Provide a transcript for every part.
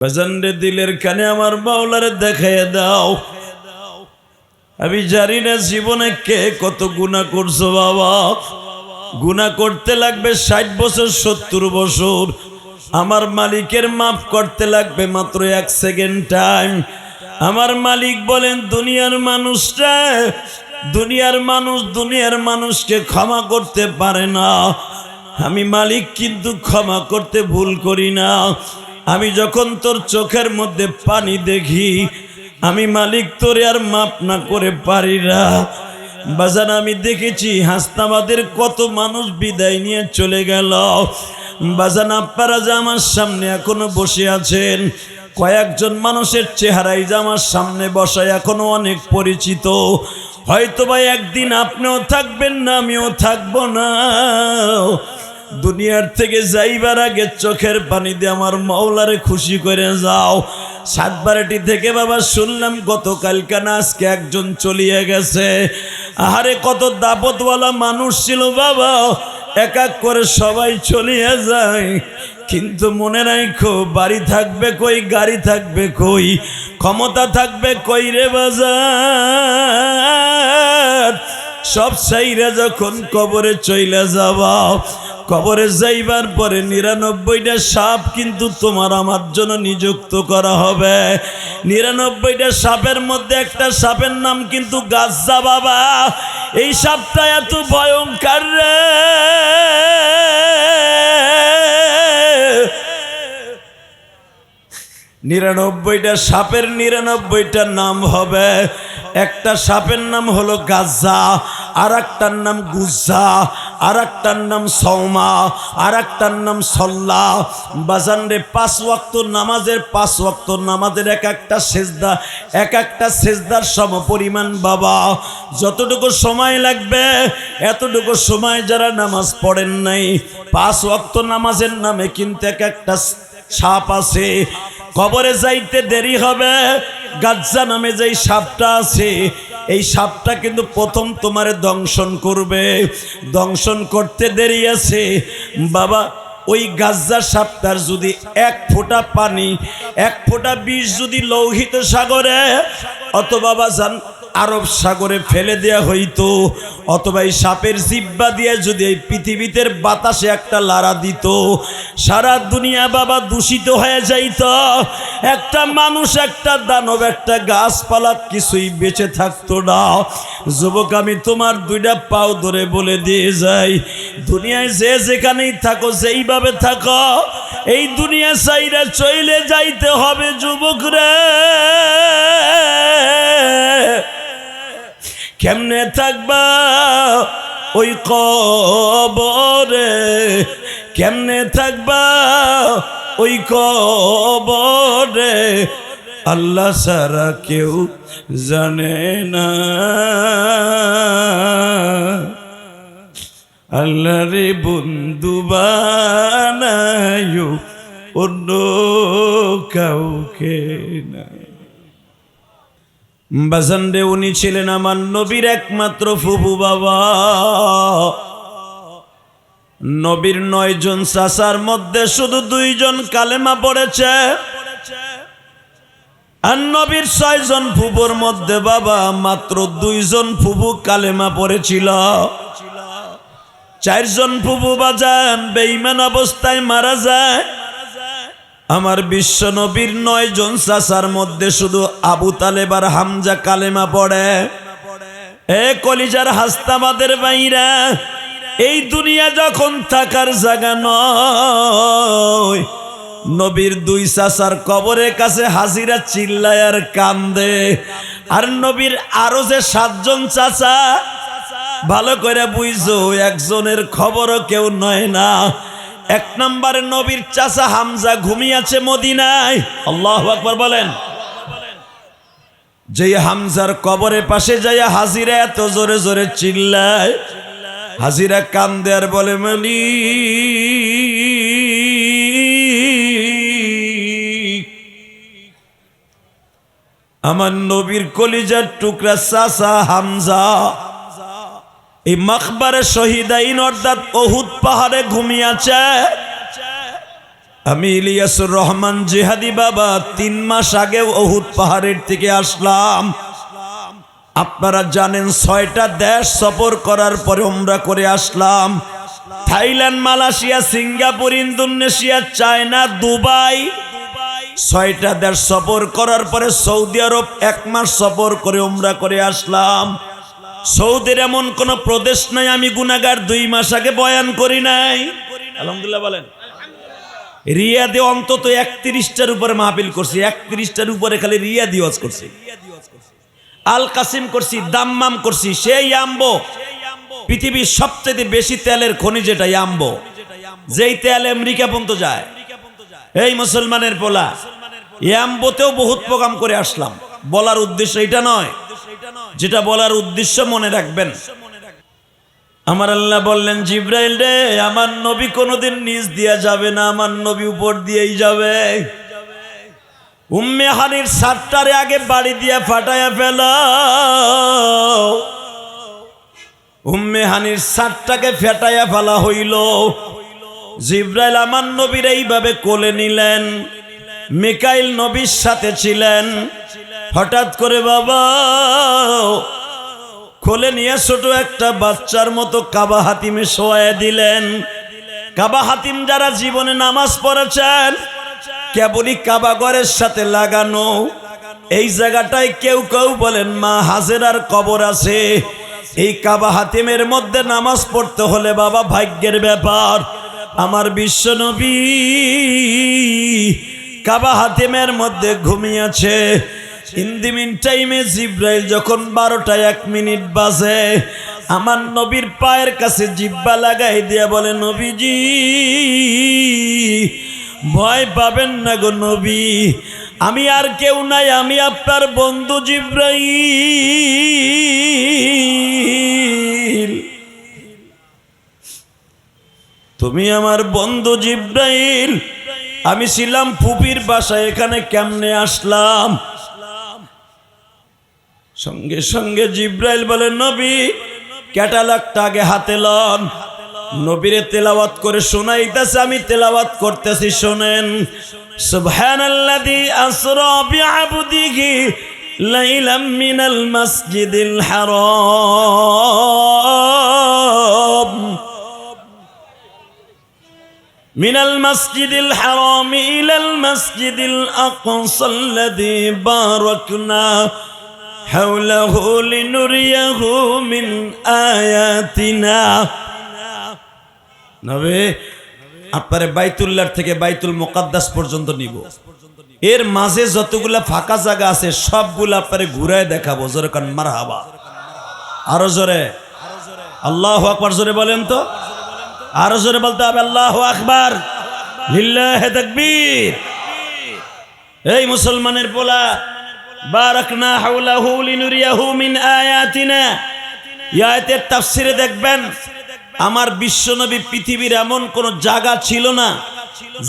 বাজানরে দিলের কানে আমার মাওলারে দেখাইয়া দাও। আমি জানি না জীবনে কে কত গুনাহ করছো বাবা। গুনাহ করতে লাগবে 60 বছর 70 বছর, আমার মালিকের মাফ করতে লাগবে মাত্র 1 সেকেন্ড টাইম। আমার মালিক বলেন দুনিয়ার মানুষরা, দুনিয়ার মানুষকে ক্ষমা করতে পারে না, আমি মালিক কিন্তু ক্ষমা করতে ভুল করি না। আমি যখন তোর চোখের মধ্যে পানি দেখি, আমি মালিক তোরে আর মাপ না করে পারি না। বাজান আমি দেখেছি হাসনাবাদের কত মানুষ বিদায় নিয়ে চলে গেল। বাজান আপনারা যে আমার সামনে এখনো বসে আছেন, কয়েকজন মানুষের চেহারাই যে আমার সামনে বসা এখনো অনেক পরিচিত। হয়তো বা একদিন আপনিও থাকবেন না, আমিও থাকবো না। দুনিয়ার থেকে যাইবার আগে চোখের পানি দিয়ে আমার মাওলারে খুশি করে যাও। সাতবারাটি থেকে বাবা শুনলাম গতকালকে না আজকে একজন চলিয়ে গেছে। আহারে কত দাপতওয়ালা মানুষ ছিল বাবা, এক এক করে সবাই চলিয়ে যায়। কিন্তু মনে রাখো, বাড়ি থাকবে কই, গাড়ি থাকবে কই, ক্ষমতা থাকবে কই রে বাজার। সব সাইরা যখন কবরে চইলা যাবা, কবরে যাইবার পরে 99টা সাপ কিন্তু তোমার আমার জন্য নিযুক্ত করা হবে। 99টা সাপের মধ্যে একটা সাপের নাম কিন্তু গাজ্জা বাবা। এই সাপটা এত ভয়ঙ্কর রে, 99টা সাপের 99টা নাম হবে। একটা সাপের নাম হলো গাজ্জা, আর একটার নাম গুজ্জা, আর একটার নাম সৌমা, আর একটার নাম সল্লা। বাজান রে 5 ওয়াক্ত নামাজের এক একটা সেজদা, এক একটা সেজদার সমপরিমাণ বাবা। যতটুকু সময় লাগবে এতটুকু সময় যারা নামাজ পড়েন নাই, 5 ওয়াক্ত নামাজের নামে কিন্তু এক একটা সাপ আছে। কবরে যাইতে দেরি হবে, গাজ্জা নামে যেই সাপটা আছে, এই সাপটা কিন্তু প্রথম তোমারে দংশন করবে। দংশন করতে দেরি আছে বাবা। ওই গাজ্জা সাপটার যদি 1 ফোঁটা পানি, 1 ফোঁটা বিষ যদি লৌহিত সাগরে অথবা বাজান আরব সাগরে ফেলে দেয়া হইতো, অথবা এই সাপের জিহ্বা দিয়ে যদি এই পৃথিবীতে বাতাসে একটা লাড়া দিত, সারা দুনিয়া বাবা দূষিত হয়ে যাইত। একটা মানুষ, একটা দানব, একটা গাছপালা কিছুই বেঁচে থাকতো না। যুবক আমি তোমার 2টা পাও ধরে বলে দিয়ে যাই, দুনিয়ায় যে যেখানেই থাকো, যেইভাবে থাকো, এই দুনিয়া চাইরা চলে যাইতে হবে যুবক রে। কেমনে থাকবা ওই কবরে, কেমনে থাকবা ওই কবরে, আল্লাহ ছাড়া কেউ জানে না। আল্লাহ রে বন্ধু বানায়ো অন্য কাউকে না। বাজান রে উনি ছিলেন আমার নবীর একমাত্র ফুফু বাবা। নবীর 9 জন চাচার মধ্যে শুধু 2 জন কালেমা পড়েছে, আর নবীর 6 জন ফুফুর মধ্যে বাবা মাত্র 2 জন ফুফু কালেমা পড়েছিল। 4 জন ফুফু বাজান বেঈমান অবস্থায় মারা যায়। আমার বিশ্ব নবীর 9 জন চাচার মধ্যে শুধু আবু তালেব আর হামজা কালেমা পড়ে। এ কলিজার হাসনাবাদের বাইরা, এই দুনিয়া যখন থাকার জায়গা নয়, নবীর 2 চাচার কবরের কাছে হাজিরা চিল্লায় আর কান্দে। আর নবীর আরো যে 7 জন চাচা, ভালো করে বুঝো, একজনের খবরও কেউ নয় না। 1 নম্বরে নবীর চাচা হামজা ঘুমিয়েছে মদিনায়। আল্লাহু আকবার বলেন। যে হামজার কবরের পাশে যাইয়া হাজিরা এত জোরে জোরে চিল্লায়, হাজিরা কান্দে আর বলে, মালিক, আমার নবীর কলিজার টুকরা চাচা হামজা এই মাকবারে শহীদাইন অর্থাৎ উহুদ পাহাড়ে ঘুমিয়েছে। আমি ইলিয়াসুর রহমান জিহাদি বাবা 3 মাস আগে উহুদ পাহাড়ের থেকে আসলাম। আপনারা জানেন 6টা দেশ সফর করার পরে উমরা করে আসলাম। Thailand, Malaysia, Singapore, Indonesia, China, Dubai, 6টা দেশ সফর করার পরে সৌদি আরব 1 মাস সফর করে উমরা করে আসলাম। সৌদির এমন কোন প্রদেশ নাই আমি গুনাহগার 2 মাস আগে বয়ান করি নাই। আলহামদুলিল্লাহ বলেন। রিয়াদে অন্তত 31টার উপরে মাহফিল করছি, 31টার উপরে খালি রিয়াদি ওয়াজ করছি, আল কাসিম করছি, দাম্মাম করছি। সেই ইয়াম্বো পৃথিবীর সবচেয়ে বেশি তেলের খনি, যেটা ইয়াম্বো, যেই তেল আমেরিকা পর্যন্ত যায়। এই মুসলমানের পোলা, ইয়াম্বোতেও বহুত প্রোগ্রাম করে আসলাম। বলার উদ্দেশ্য এটা নয়, যেটা বলার উদ্দেশ্য মনে রাখবেন। আমার আল্লাহ বললেন, জিব্রাইল রে, আমার নবী কোনোদিন নিচ দিয়া যাবে না, আমার নবী উপর দিয়েই যাবে। উম্মে হানির 7টারে আগে বাড়ি দিয়া ফাটায়া ফেল। উম্মে হানির 7টাকে ফেটাইয়া ফেলা হইল। জিব্রাইল আমার নবীর এইভাবে কোলে নিলেন। মিকাইল নবীর সাথে ছিলেন। হঠাৎ করে বাবা কোলে নিয়ে ছোট একটা বাচ্চার মতো কাবা হাতিমে শোয়ায় দিলেন। কাবা হাতিম যারা জীবনে নামাজ পড়েছেন, কেবলই কাবা ঘরের সাথে লাগানো এই জায়গাটায় কেউ কেউ বলেন মা হাজেরার কবর আছে। এই কাবা হাতিমের মধ্যে নামাজ পড়তে হলে বাবা ভাগ্যের ব্যাপার। আমার বিশ্ব নবী কাবা হাতিমের মধ্যে ঘুমিয়েছে। ইন দি মিন টাইমে জিব্রাইল যখন 12টা 1 মিনিট বাজে, আমার নবীর পায়ের কাছে জিব্বা লাগাই দিয়া বলে, নবীজি ভয় পাবেন না গো নবী, আমি আর কেউ নাই, আমি আপনার বন্ধু জিব্রাইল। তুমি আমার বন্ধু জিব্রাইল। আমি ছিলাম ফুপির বাসায়, এখানে কেমনে আসলাম? সঙ্গে সঙ্গে জিব্রাইল বলে, নবী ক্যাটালগটা আগে হাতে লন। নবীরে তেলাওয়াত করে শোনাইতেছে, আমি তেলাওয়াত করতেছি, শোনেন। সুবহানাল্লাযী আসরা বিআবদিহি লাইলাম মিনাল মাসজিদিল হারাম মিনাল মাসজিদিল হারাম ইলাল মাসজিদিল আকসাল্লাযী বারাকনা হাওলাহু লিনুরিয়াহু মিন আয়াতিনা। নবী আপনারে বাইতুল্লাহ থেকে বাইতুল মুকাদ্দাস পর্যন্ত নিব। এর মাঝে যতগুলা ফাঁকা জায়গা আছে সবগুলা আপনারে ঘুরায় দেখাবো। জোরে কান মারহাবা। আরো জোরে আল্লাহু আকবার জোরে বলেন তো। আরো জোরে বলতে হবে আল্লাহু আকবার, লিল্লাহি তাকবীর। এই মুসলমানের পোলা, বারাকনা হাওলাহু লিনুরিয়াহু মিন আয়াতিনা। এই আয়াতের তাফসিরে দেখবেন আমার বিশ্বনবী পৃথিবীর এমন কোন জায়গা ছিল না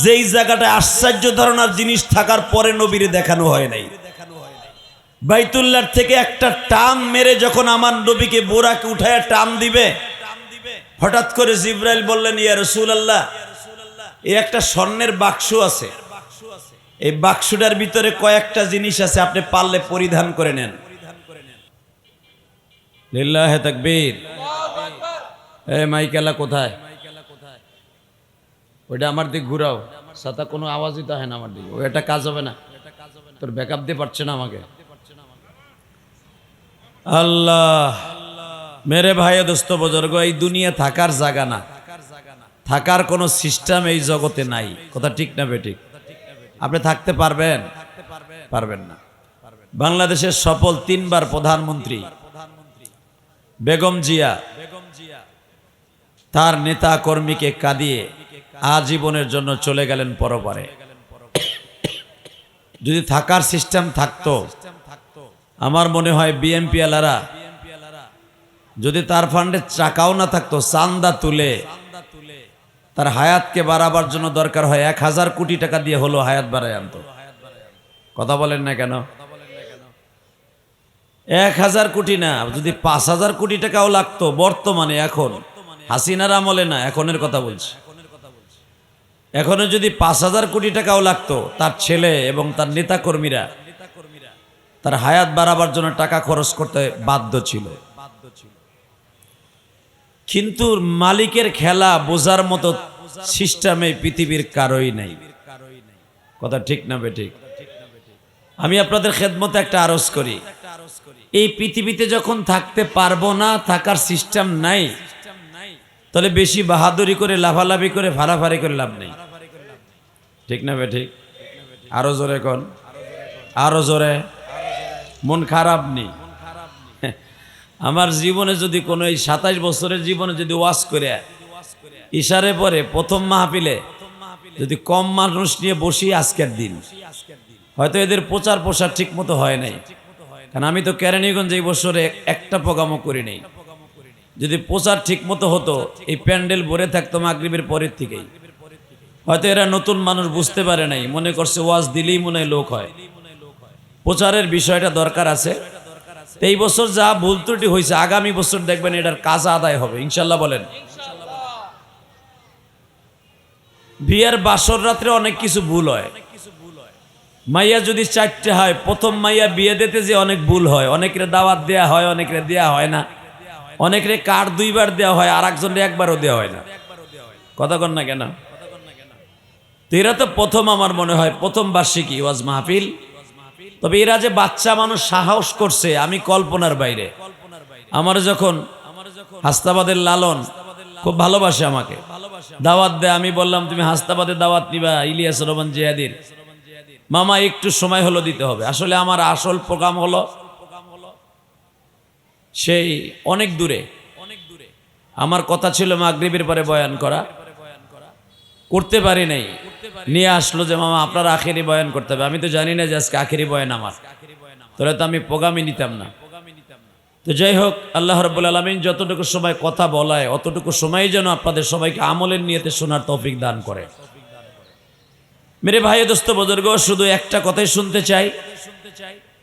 যেই জায়গাটায় আশ্চর্য ধরনের জিনিস থাকার পরে নবীরে দেখানো হয় নাই। বাইতুল্লাহ থেকে একটা টান মেরে যখন আমার নবীকে বোরাকে উঠায় টান দিবে, হঠাৎ করে জিব্রাইল বললেন, ইয়া রাসূলুল্লাহ, এই একটা স্বর্ণের বাক্স আছে, এই বাক্সটার ভিতরে কয়েকটা জিনিস আছে, আপনি পারলে পরিধান করে নেন। লিল্লাহি তাকবীর। এই মাইকেলা কোথায়? ওইটা আমার দিক ঘুরাও, সাথে কোনো আওয়াজই তো হয় না আমার দিকে। ওইটা কাজ হবে না, তোর ব্যাকআপ দিয়ে পারছে না আমাকে। আল্লাহ মেরে ভাই দোস্ত বুজুর্গ, এই দুনিয়া থাকার জায়গা না, থাকার কোনো সিস্টেম এই জগতে নাই। কথা ঠিক না বেঠিক? আপনি থাকতে পারবেন? পারবেন না। বাংলাদেশের সফল 3 বার প্রধানমন্ত্রী বেগম জিয়া তার নেতা কর্মীকে কাঁদিয়ে আজীবনের জন্য চলে গেলেন পরপারে। যদি থাকার সিস্টেম থাকতো, আমার মনে হয় বিএনপি আলারা যদি তার ফান্ডে টাকাও না থাকতো, চান্দা তুলে তার হায়াতকে বাড়াবার জন্য দরকার হয় 1000 কোটি টাকা দিয়ে হলো হায়াত বাড়ায় আনতো। কথা বলেন না কেন? 1000 কোটি না, যদি 5000 কোটি টাকাও লাগতো বর্তমানে, এখন হাসিনার আমলে না, এখনের কথা বলছি, এখনো যদি 5,000 কোটি টাকাও লাগতো, তার ছেলে এবং তার নেতাকর্মীরা তার হায়াত বাড়াবার জন্য টাকা খরচ করতে বাধ্য ছিল। কিন্তু মালিকের খেলা বোঝার মতো সিস্টেমে পৃথিবীর কারোই নাই। কথা ঠিক না বেঠিক? আমি আপনাদের খেদমতে একটা আরজ করি, এই পৃথিবীতে যখন থাকতে পারবো না, থাকার সিস্টেম নাই, তাহলে বেশি বাহাদুরি করে লাফালাফি করে ফাড়াফাড়ি করে লাভ নেই। ঠিক না বেঠিক? আরো জোরে কোন, আরো জোরে। মন খারাপ নেই। আমার জীবনে যদি কোনো এই 27 বছরের জীবনে যদি ওয়াজ করে ইশারে পরে প্রথম মাহফিলে যদি কম মানুষ নিয়ে বসি, আজকের দিন হয়তো এদের প্রচার প্রসার ঠিক মতো হয় নাই। কারণ আমি তো কেরানীগঞ্জ এই বছরে একটা প্রোগ্রামও করি নাই। যদি প্রচার ঠিক মতো হতো, এই প্যান্ডেল ভরে থাকতো মাগরিবের পরের থেকেই। হয়তো এরা নতুন মানুষ বুঝতে পারে নাই, মনে করছে ওয়াজ দিলেই মনে হয় লোক হয়। প্রচারের বিষয়টা দরকার আছে। এই বছর যা ভুল ত্রুটি হয়েছে, আগামী বছর দেখবেন এটার কাজ আদায় হবে ইনশাল্লাহ। বলেন বিয়ের বাসর রাত্রে অনেক কিছু ভুল হয়। মাইয়া যদি 4টে হয়, প্রথম মাইয়া বিয়ে দিতে যে অনেক ভুল হয়। অনেকের দাওয়াত দেয়া হয়, অনেকের দেয়া হয় না। অনেকের কার্ড 2বার দেওয়া হয়, আর একজনের একবারও দেওয়া হয় না। কথা কন না কেন? তো এরা তো প্রথম, আমার মনে হয় প্রথম বার্ষিকী ওয়াজ মাহফিল। তবে এরা যে বাচ্চা মানুষ সাহস করছে, আমি কল্পনার বাইরে। আমার যখন হাস্তাবাদের লালন খুব ভালোবাসে, আমাকে দাওয়াত দেয়। আমি বললাম তুমি হাস্তাবাদের দাওয়াত নিবা ইলিয়াস রহমান জিহাদির, মামা একটু সময় হলো দিতে হবে। আসলে আমার আসল প্রোগ্রাম হলো সেই অনেক দূরে। আমার কথা ছিল মাগরিবের পরে বয়ান করা, করতে পারি নাই। নিয়ে আসলো যে মামা আপনার আখেরি বয়ান করতে হবে। আমি তো জানি না যে আজকে আখেরি বয়ান আমার, তাহলে তো আমি প্রোগ্রামই নিতাম না। তো যাই হোক, আল্লাহ রাব্বুল আলামিন যতটুকু সময় কথা বলায়, অতটুকু সময় যেন আপনাদের সবাইকে আমলের নিয়তে শোনার তৌফিক দান করে। মেরে ভাই দোস্ত বুজুর্গ, শুধু একটা কথাই শুনতে চাই,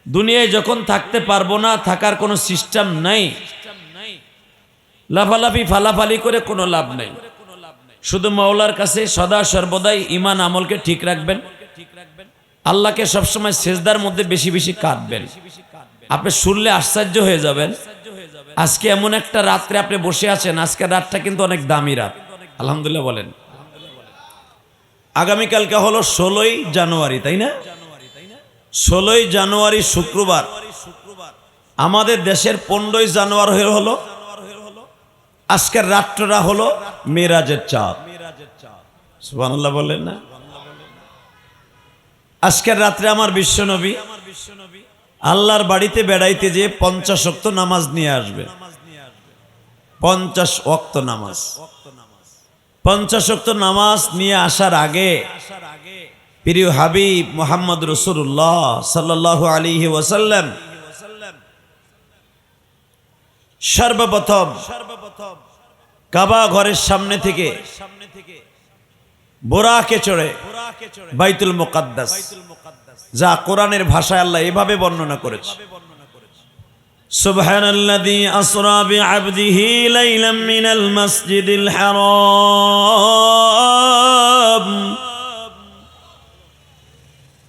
দুনিয়ায় যখন থাকতে পারবো না, থাকার কোনো সিস্টেম নাই, লাফালাফি ফালাফালি করে কোনো লাভ নাই। শুধু মাওলার কাছে সদা সর্বদাই ঈমান আমলকে ঠিক রাখবেন, আল্লাহকে সবসময় সেজদার মধ্যে বেশি বেশি কাঁদবেন। আপনি শুনলে আশ্চর্য হয়ে যাবেন, আজকে এমন একটা রাত্রে আপনি বসে আছেন, আজকের রাতটা কিন্তু অনেক দামি রাত। আলহামদুলিল্লাহ বলেন। আগামীকালকে হলো 16ই জানুয়ারি, তাই না? 16ই জানুয়ারি শুক্রবার। আমাদের দেশের 15ই জানুয়ারি হলো আজকের রাত্রটা হলো মেরাজের চাঁদ। সুবহানাল্লাহ বলেন না? আজকের রাত্রে আমার বিশ্বনবী আল্লাহর বাড়িতে বেড়াইতে যে 50 ওয়াক্ত নামাজ নিয়ে আসবে। 50 ওয়াক্ত নামাজ। 50 ওয়াক্ত নামাজ নিয়ে আসার আগে প্রিয় হাবিব মুহাম্মদ রাসূলুল্লাহ সাল্লাল্লাহু আলাইহি ওয়াসাল্লাম সর্বপ্রথম কাবা ঘরের সামনে থেকে বোরাকে চড়ে বাইতুল মুকাদ্দাস, যা কোরআনের ভাষায় আল্লাহ এভাবে বর্ণনা করেছে, সুবহানাল্লাযী আসরা বিআবদিহি লাইলাম মিনাল মাসজিদিল হারাম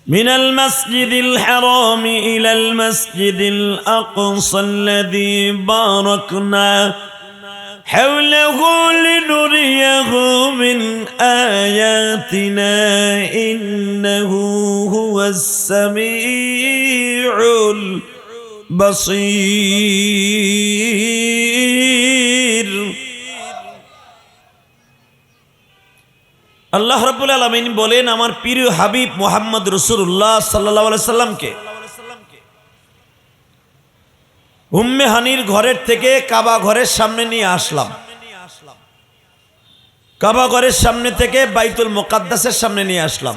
মিনাল মাসজিদিল হারাম ইলাল মাসজিদিল আকসাল্লাযী বারাকনা حوله لنريه من آياتنا إنه هو السميع البصير। আল্লাহ রাব্বুল আলামিন বলেন, আমার প্রিয় হাবিব মুহাম্মদ রাসূলুল্লাহ সাল্লাল্লাহু আলাইহি সাল্লামকে উম্মে হানির ঘরের থেকে কাবা ঘরের সামনে নিয়ে আসলাম। কাবা ঘরের সামনে থেকে বাইতুল মুকাদ্দাসের সামনে নিয়ে আসলাম।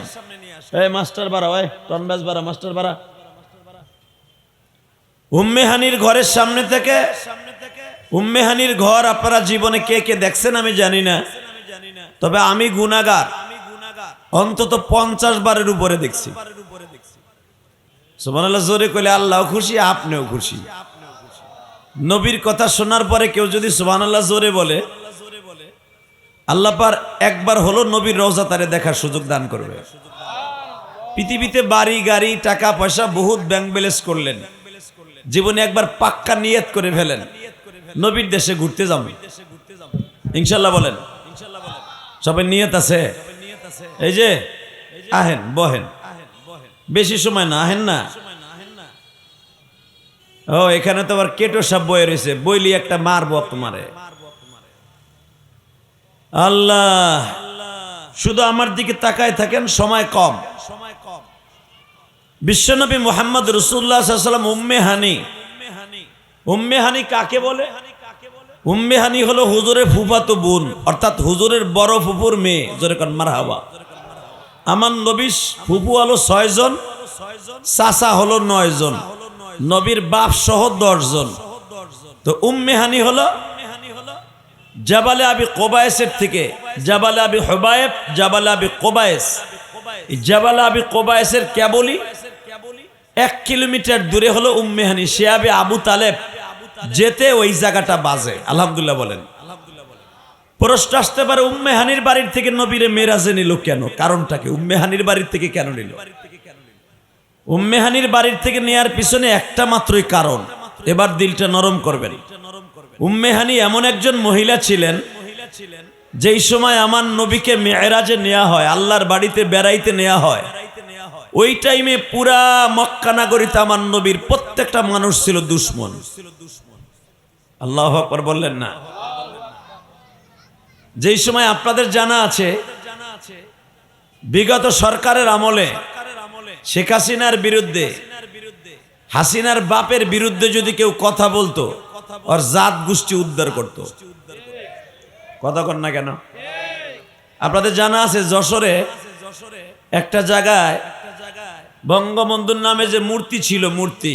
এই মাস্টার বাড়া, ওই টনবাজ বাড়া, মাস্টার বাড়া। উম্মে হানির ঘরের সামনে থেকে, উম্মে হানির ঘর আপনারা জীবনে কে কে দেখছেন আমি জানি না, তবে আমি গুনাহগার অন্তত 50 বারের উপরে দেখছি। সুবহানাল্লাহ জোরে কইলে আল্লাহ খুশি, আপনিও খুশি। নবীর কথা শোনার পরে কেউ যদি সুবহানাল্লাহ জোরে বলে, আল্লাহ পাক একবার হলো নবীর রওজা তারে দেখার সুযোগ দান করবে। পৃথিবীতে বাড়ি গাড়ি টাকা পয়সা বহুত ব্যাংক ব্যালেন্স করলেন, জীবনে একবার পাক্কা নিয়ত করে ফেলেন নবীর দেশে ঘুরতে যাবো ইনশাল্লাহ। বলেন সবাই নিয়ত আছে? এই যে আহেন বহেন, বেশি সময় না, আহেন না। ও এখানে তো আবার কেটো সব বয়ে রয়েছে, বইলি একটা মারবো তোমারে। আল্লাহ শুধু আমার দিকে তাকায় থাকেন, সময় কম। বিশ্বনবী মুহাম্মদ রাসূলুল্লাহ সাল্লাল্লাহু আলাইহি ওয়াসাল্লাম উম্মে হানি। উম্মে হানি কাকে বলে? উম্মে হানি হলো হুজুরের ফুফাতো বোন, অর্থাৎ হুজুরের বড় ফুফুর মেয়ে। জোরে কোন মারহাবা। আমার নবীর ফুফু হলো 6 জন, চাচা হলো 9 জন, নবীর বাপ সহ 10 জন। তো উম্মে হানি হলো জাবালে আবি কোবায়েসের থেকে, জাবালে আবি হুবায়েব, জাবালে আবি কোবায়েস। জাবালে আবি কোবায়েসের কেবলই 1 কিলোমিটার দূরে হলো উম্মে হানি। সে আবি আবু তালেব যেতে ওই জায়গাটা বাজে। আলহামদুলিল্লাহ বলেন। প্রশ্ন আসতে পারে উম্মে হানির বাড়ির থেকে নবীরে মেরাজে নিল কেন? কারণটা কি? উম্মে হানির বাড়ির থেকে কেন নিল? উম্মে হানির বাড়ির থেকে নেয়ার পিছনে একটা মাত্রই কারণ, এবার দিলটা নরম করবেন। উম্মে হানি এমন একজন মহিলা ছিলেন যেই সময় আমার নবীকে মেরাজে নেওয়া হয়, আল্লাহর বাড়িতে বেড়াইতে নেওয়া হয়, ওই টাইমে পুরা মক্কা নগরীতে আমার নবীর প্রত্যেকটা মানুষ ছিল দুশমন। আল্লাহু আকবার বললেন না? যেই সময় আপনাদের জানা আছে বিগত সরকারের আমলে শেখ হাসিনার বিরুদ্ধে, হাসিনার বাপের বিরুদ্ধে যদি কেউ কথা বলতো, ওর জাত গোষ্ঠী উদ্ধার করত। কথা কন না কেন? আপনাদের জানা আছে যশোরে একটা জায়গায় বঙ্গবন্ধুর নামে যে মূর্তি ছিল, মূর্তি,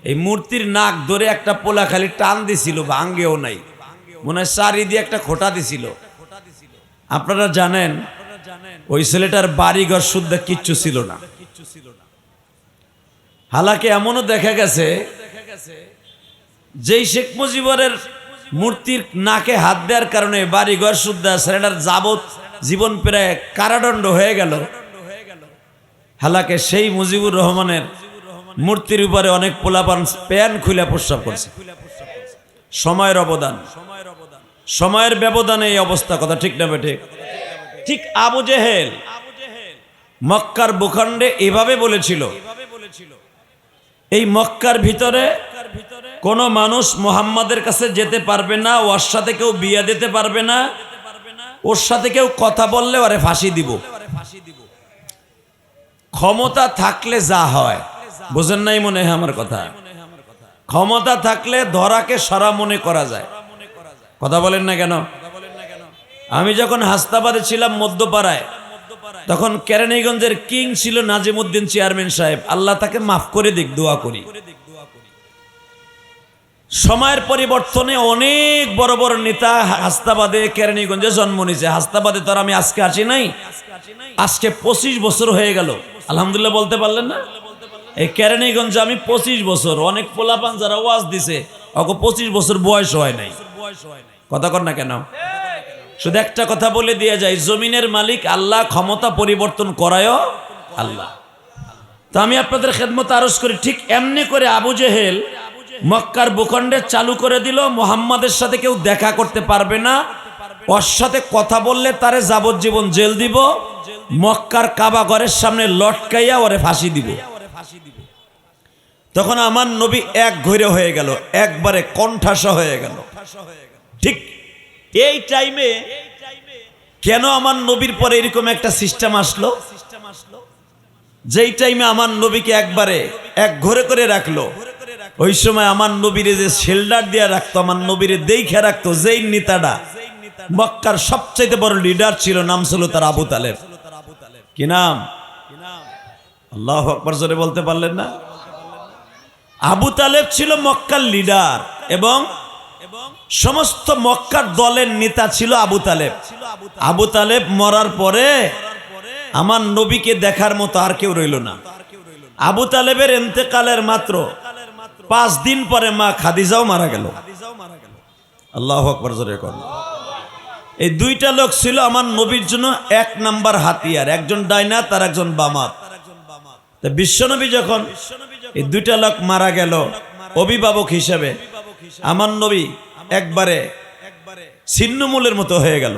এই মূর্তির নাক ধরে একটা পোলা খালি টান দিছিল, ভাঙ্গেও নাই, মনে হয় সারি দিয়ে একটা খোঁটা দিছিল। আপনারা জানেন ওই ছেলেটার বাড়িঘর শুদ্ধা কিচ্ছু ছিল না। হালাকে এমনও দেখা গেছে যেই শেখ মুজিবরের মূর্তির নাকে হাত দেওয়ার কারণে বাড়িঘর শুদ্ধা ছেলেটার যাবত জীবন প্রায় কারাদণ্ড হয়ে গেল। হালাকে সেই মুজিবুর রহমানের মূর্তির উপরে অনেক পোলাপান প্যান খুলে প্রস্রাব করছে। সময়ের অবদান, সময়ের ব্যবধানে এই অবস্থা। কথা ঠিক না বেঠে? ঠিক আবু জেহেল মক্কার ভূখণ্ডে এভাবে বলেছিল, এই মক্কার ভিতরে কোন মানুষ মুহাম্মাদের কাছে যেতে পারবে না, ওর সাথে কেউ বিয়ে দিতে পারবে না, ওর সাথে কেউ কথা বললে ওরে ফাঁসি দিব। ক্ষমতা থাকলে যা হয়, বোঝেন নাই মনে হয় আমার কথা? ক্ষমতা থাকলে ধরাকে সরা মনে করা যায়। কথা বলেন না কেন? আমি যখন হাসনাবাদে ছিলাম মধ্যপাড়ায়, তখন কেরানীগঞ্জের কিং ছিল নাজিমউদ্দিন চেয়ারম্যান সাহেব, আল্লাহ তাকে মাফ করে দিক, দোয়া করি। সময়ের পরিবর্তনে অনেক বড় বড় নেতা হাসনাবাদে কেরানীগঞ্জে জন্ম নিয়েছে। হাসনাবাদে তো আর আমি আজকে আসি নাই, আজকে 25 বছর হয়ে গেল। আলহামদুলিল্লাহ বলতে পারলেন না? এই কেরানীগঞ্জে আমি 25 বছর, অনেক পোলাপান যারা ওয়াজ দিছে ওকে 25 বছর বয়স হয় নাই। কথা কর না কেন? শুধু একটা কথা বলে দিয়ে যায়, জমিনের মালিক আল্লাহ, ক্ষমতা পরিবর্তন করায়ও আল্লাহ। তো আমি আপনাদের খেদমত আরজ করি, ঠিক এমনি করে আবু জেহেল মক্কার ভূখণ্ডে চালু করে দিল, মুহাম্মাদের সাথে কেউ দেখা করতে পারবে না, ওর সাথে কথা বললে তারে যাবজ্জীবন জেল দিব, মক্কার কাবা ঘরের সামনে লটকাইয়া ওরে ফাঁসি দিব। তখন আমার নবী এক ঘরে হয়ে গেল, একবারে কণ্ঠাসা হয়ে গেল। ঠিক এই টাইমে কেন আমার নবীর পরে এরকম একটা সিস্টেম আসলো? যেই টাইমে আমার নবীকে একবারে এক ঘরে করে রাখলো, ওই সময় আমার নবীরে যে শেল্ডার দিয়ে রাখতো, আমার নবীরে দেখে রাখতো যেই নেতাটা মক্কার সবচাইতে বড় লিডার ছিল, নাম ছিল তার আবু তালেব। কি নাম? আল্লাহু আকবার জোরে বলতে পারলেন না? আবু তালেব ছিল মক্কার লিডার এবং সমস্ত মক্কার দলের নেতা ছিল আবু তালেব। আবু তালেব মরার পরে আমার নবীকে দেখার মতো আর কেউ রইল না। আবু তালেবের ইন্তেকালের মাত্র 5 দিন পরে মা খাদিজাও মারা গেল। আল্লাহু আকবার জোরে বলেন। এই দুইটা লোক ছিল আমার নবীর জন্য এক নাম্বার হাতিয়ার, একজন ডাইনাত আর একজন বামাত। তা বিশ্বনবী যখন এই দুইটা লোক মারা গেল, অভিভাবক হিসেবে আমার নবী একবারে ছিন্নমূলের মতো হয়ে গেল।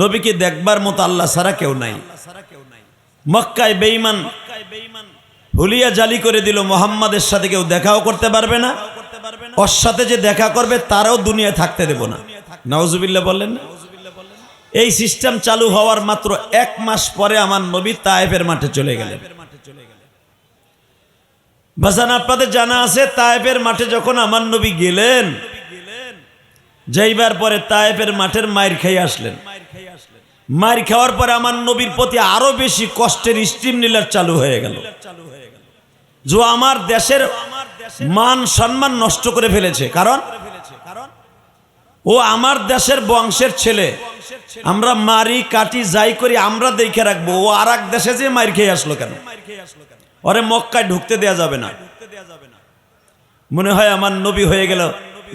নবীকে দেখবার মতো আল্লাহ ছাড়া কেউ নাই। মক্কায় বেঈমান হুলিয়া জালি করে দিল, মুহাম্মাদের সাথে কেউ দেখাও করতে পারবে না, ওর সাথে যে দেখা করবে তারাও দুনিয়ায় থাকতে দেব না। নাউজুবিল্লাহ বললেন না? এই সিস্টেম চালু হওয়ার মাত্র 1 মাস পরে আমার নবী তায়েফের মাঠে চলে গেলেন। বাজান আপনাদের জানা আছে, তায়েফের মাঠে যখন আমার নবী গেলেন, যাইবার পরে তায়েফের মাঠের মাইর খেয়ে আসলেন। মাইর খাওয়ার পরে আমার নবীর প্রতি আরো বেশি কষ্টের স্ট্রিম নীলার চালু হয়ে গেল। যে আমার দেশের মান সম্মান নষ্ট করে ফেলেছে, কারণ ও আমার দেশের বংশের ছেলে, আমরা মারি কাটি যাই করি আমরা দেখে রাখবো, ও আর এক দেশে যে মাইর খেয়ে আসলো কেন? ওরে মক্কায় ঢুকতে দেয়া যাবে না। মনে হয় আমার নবী হয়ে গেল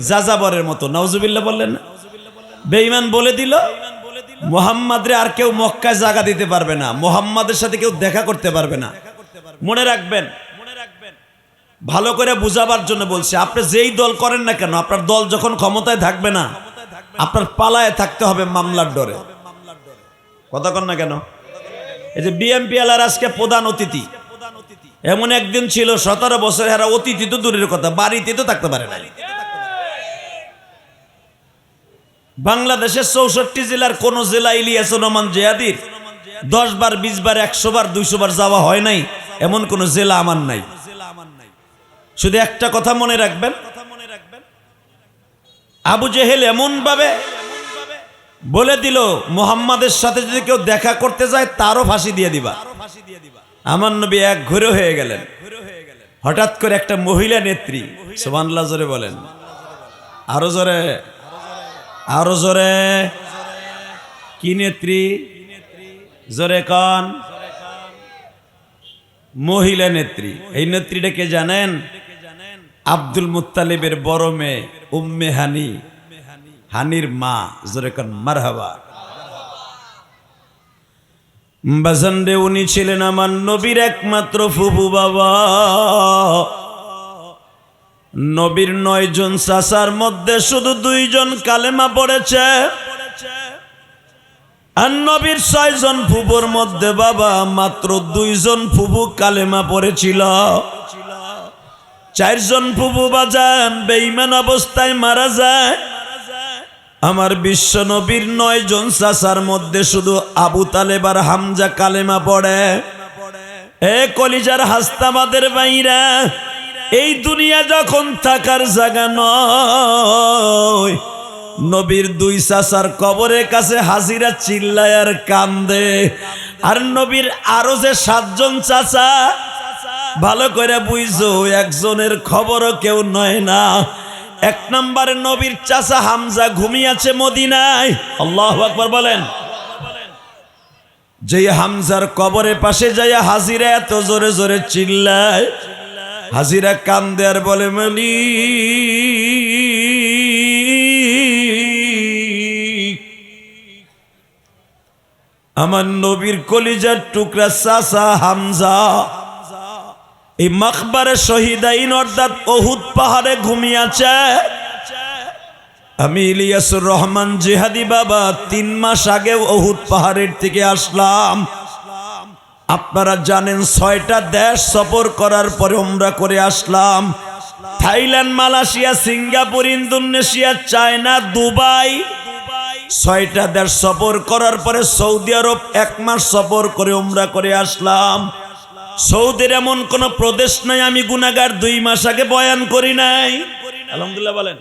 যাযাবরের মতো। নাউজুবিল্লাহ বললেন না? বেঈমান বলে দিল মুহাম্মাদরে আর কেউ মক্কায় জায়গা দিতে পারবে না, মুহাম্মাদের সাথে কেউ দেখা করতে পারবে না। মনে রাখবেন, ভালো করে বুঝাবার জন্য বলছি, আপনি যেই দল করেন না কেন, আপনার দল যখন ক্ষমতায় থাকবে না, আপনার পালায় থাকতে হবে মামলার ডরে। কথা কন না কেন? এই যে বিএমপি এলার আজকে প্রধান অতিথি, এমন একদিন ছিল 17 বছর এরা অতিথি তো দূরের কথা, বাড়িতে তো থাকতে পারে না। বাংলাদেশের 64 জেলার কোন জেলা ইলিয়াস রহমান জিহাদির 10 বার 20 বার 100 বার 200 বার যাওয়া হয় নাই, এমন কোন জেলা আমার নাই। শুধু একটা কথা মনে রাখবেন, আবু জেহেল এমন ভাবে বলে দিল মুহাম্মাদের সাথে যদি কেউ দেখা করতে যায় তারও ফাঁসি দিয়ে দিবা। আমার নবী এক ঘুরে হয়ে গেলেন। হঠাৎ করে একটা মহিলা নেত্রী, সুবহানাল্লাহ জোরে বলেন, আরো জোরে, আরো জোরে, কি নেত্রী? জোরে কন। মহিলা নেত্রী। এই নেত্রীটা কে জানেন? আব্দুল মুত্তালিবের বড় মেয়ে উম্মে হানি, হানির মা। জোরে কন মারহাবা। বাজানরে উনি ছিলেন আমার নবীর একমাত্র ফুফু বাবা। নবীর 9 জন চাচার মধ্যে শুধু 2 জন কালেমা পড়েছে, আর নবীর 6 জন ফুফুর মধ্যে বাবা মাত্র 2 জন ফুফু কালেমা পড়েছিল। 4 জন ফুফু বাজান বেঈমান অবস্থায় মারা যায়। আমার বিশ্ব নবীর 9 জন চাচার মধ্যে শুধু আবু তালেব আর হামজা কালেমা পড়ে। এ কলিজার হাস্তাবাদের বাইরা, এই দুনিয়া যখন থাকার জায়গা নয়, নবীর 2 চাচার কবরের কাছে হাজিরা চিল্লায় আর কান্দে। আর নবীর আরো যে 7 জন চাচা, ভালো করে বুঝো, একজনের খবরও কেউ নয় না। 1 নম্বরে নবীর চাচা হামজা ঘুমিয়েছে মদিনায়। আল্লাহু আকবার বলেন। যে হামজার কবরের পাশে যাইয়া হাজিরা এত জোরে জোরে চিল্লায়, হাজিরা কান্দে আর বলে, মালিক, আমার নবীর কলিজার টুকরা চাচা হামজা এই মাকবারে শহীদাইন অর্থাৎ ওহুদ পাহাড়ে ঘুমিয়েছে। আমি ইলিয়াসুর রহমান জিহাদি বাবা 3 মাস আগে ওহুদ পাহাড়ের থেকে আসলাম। আপনারা জানেন 6টা দেশ সফর করার পরে উমরা করে আসলাম। Thailand, Malaysia, Singapore, Indonesia, China, Dubai, 6টা দেশ সফর করার পরে সৌদি আরব 1 মাস সফর করে উমরা করে আসলাম। সৌদির এমন কোন প্রদেশ নাই আমি গুনাহগার 2 মাস আগে বয়ান করি নাই। আলহামদুলিল্লাহ বলেন।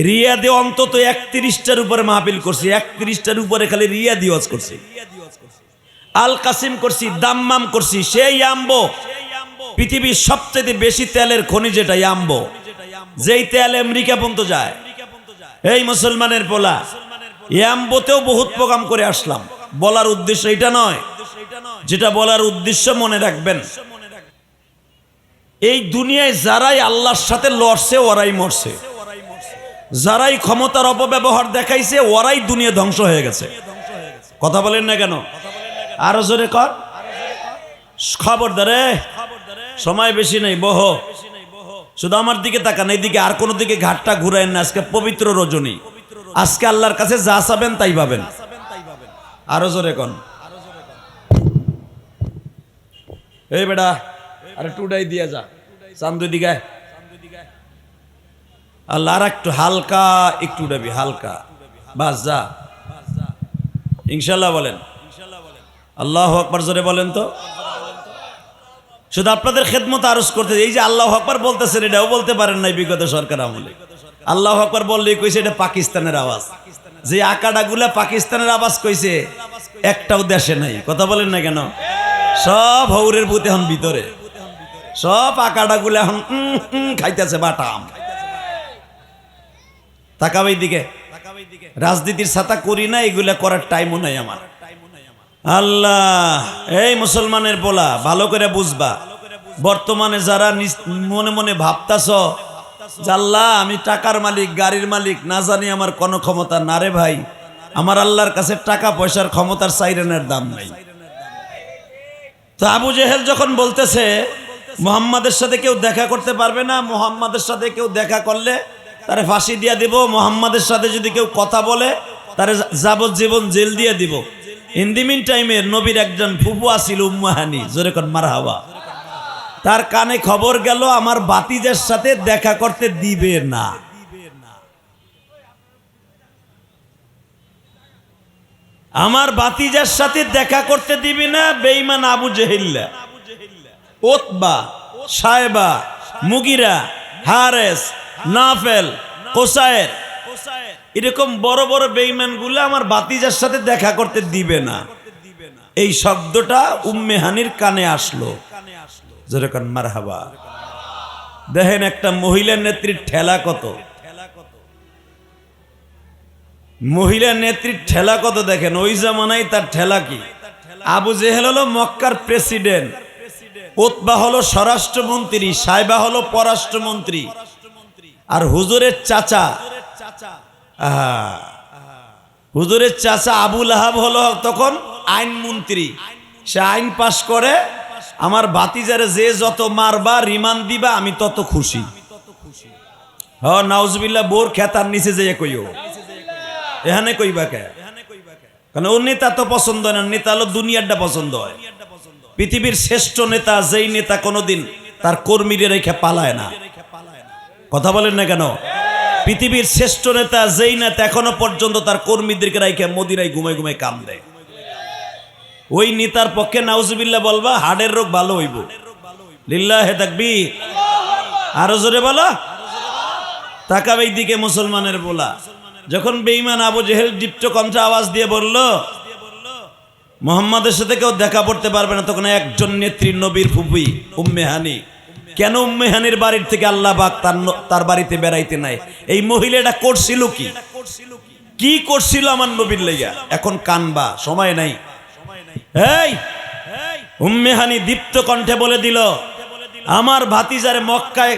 রিয়াদে অন্তত 31টার উপরে মাহফিল করছি, 31টার উপরে খালি রিয়াদি ওয়াজ করছি, আল কাসিম করছি, দাম্মাম করছি। সেই আম্বো পৃথিবীর সবচেয়ে বেশি তেলের খনি, যেটা আম্বো, যেই তেল আমেরিকা পর্যন্ত যায়। এই মুসলমানের পোলা, আম্বোতেও বহুত প্রোগ্রাম করে আসলাম। বলার উদ্দেশ্য এটা নয়, যেটা বলার উদ্দেশ্য মনে রাখবেন, এই দুনিয়ায় যারাই আল্লাহর সাথে লড়ছে ওরাই মরছে। যারাই ক্ষমতার অপব্যবহার দেখাইছে ওরাই দুনিয়া ধ্বংস হয়ে গেছে। কথা বলেন না কেন? আরো জোরে কর। খবরদারে, সময় বেশি নেই, বহ। শুধু আমার দিকে তাকান, এইদিকে আর কোনো দিকে ঘাটটা ঘুরাইন না। আজকে পবিত্র রজনী, আজকে আল্লাহর কাছে যা চাবেন তাই পাবেন। আরো জোরে কন। এই বেটা, আরে টুডাই দিয়া যা, চান্দু দিকে আল্লাহ। আর একটু হালকা, একটু উড়াবি হালকা, বাস যা। ইনশাল্লাহ বলেন, আল্লাহু আকবার জোরে বলেন তো। শুধু আপনাদের খেদমত আরজ করতে, এই যে আল্লাহু আকবার বলতেছেন, এটাও বলতে পারেন নাই বিগত সরকার আমলে। আল্লাহু আকবার বললেই কইছে এটা পাকিস্তানের আওয়াজ। যে আকাডাগুলা পাকিস্তানের আওয়াজ কইছে, একটাও দেশে নাই। কথা বলেন না কেন? সব হৌরের ভূত এখন ভিতরে, সব আকাডাগুলা এখন খাইতেছে বাটাম। তাকাবাই দিকে, রাজনীতির ছাতা করি না, এগুলা করার টাইমও নাই আমার। আল্লাহ, এই মুসলমানের বলা ভালো করে বুঝবা। বর্তমানে যারা মনে মনে ভাবতাছ আল্লাহ আমি টাকার মালিক, গাড়ির মালিক, না জানি আমার কোনো ক্ষমতা না। রে ভাই, আমার আল্লাহর কাছে টাকা পয়সার ক্ষমতার সাইরেনের দাম নাই। তো আবু জেহেল যখন বলতেছে মুহাম্মাদের সাথে কেউ দেখা করতে পারবে না, মুহাম্মাদের সাথে কেউ দেখা করলে তারে ফাঁসি দিয়া দিব, মুহাম্মাদের সাথে যদি কেউ কথা বলে তারে যাবজ্জীবন জেল দিয়ে দিব। ইন দি মিন টাইমের নবীর একজন ফুফু আছিল উম্মে হানি, জোরে কোন মারহাবা। তার কানে খবর গেল আমার ভাতিজার সাথে দেখা করতে দিবে না। আমার ভাতিজার সাথে দেখা করতে দিবে না। বেঈমান আবু জেহেল, উতবা, সায়বা, মুগিরা, হারেস, নাফেল, কোসায়ের, এরকম বড় বড় বেঈমান গুলা আমার ভাতিজার সাথে দেখা করতে দিবে না। এই শব্দটা উম্মে হানির কানে আসলো, যেরকম মারহাবা। দেখেন একটা মহিলা নেত্রীর ঠেলা কত, মহিলা নেত্রীর ঠেলা কত দেখেন। ওই জামানায় তার ঠেলা কি? আবু জেহেল হলো মক্কার প্রেসিডেন্ট, উতবা হলো স্বরাষ্ট্রমন্ত্রী, সাইবা হলো পররাষ্ট্রমন্ত্রী, আর হুজুরের চাচা, হুজুরের চাচা আবু লাহাব হলো তখন আইনমন্ত্রী। সে আইন পাশ করে, আমার ভাতিজারে যে যত মারবা রিমান্ড দিবা আমি তত খুশি। হ নাউজুবিল্লাহ, বোর খেতার নিচে যেয়ে কইও, এখানে কইবা কে? কারণ ওর নেতা তো পছন্দ হয় না, নেতা হলো দুনিয়ারটা পছন্দ হয়। পৃথিবীর শ্রেষ্ঠ নেতা যেই নেতা কোনোদিন তার কর্মীদের রেখে পালায় না। কথা বলেন না কেন? পৃথিবীর শ্রেষ্ঠ নেতা যেই নেতা এখনো পর্যন্ত তার কর্মীদেরকে রেখে মদিনায় ঘুমাই ঘুমাই কাম দেয়, ওই নেতার পক্ষে নাউজুবিল্লাহ বলবা হার্টের রোগ ভালো হইব। লিল্লাহে তাকবীর, আরো জোরে বলো। তাকাবে এই দিকে মুসলমানের বলা। যখন বেঈমান আবু জেহেল দীপ্ত কণ্ঠে আওয়াজ দিয়ে বলল মুহাম্মাদের সাথে কেউ দেখা করতে পারবে না, তখন একজন নেত্রী নবীর ফুফি উম্মে হানি। কেন উম্মে হানির বাড়ির থেকে আল্লাহ পাক তার বাড়িতে বেড়াইতে নাই? এই মহিলাটা করছিল কি, কি করছিল আমার নবীর লাইগা? এখন কানবা, সময় নাই। এই উম্মে হানি দীপ্ত কণ্ঠে বলে দিল আমার ভাতিজারে মক্কায়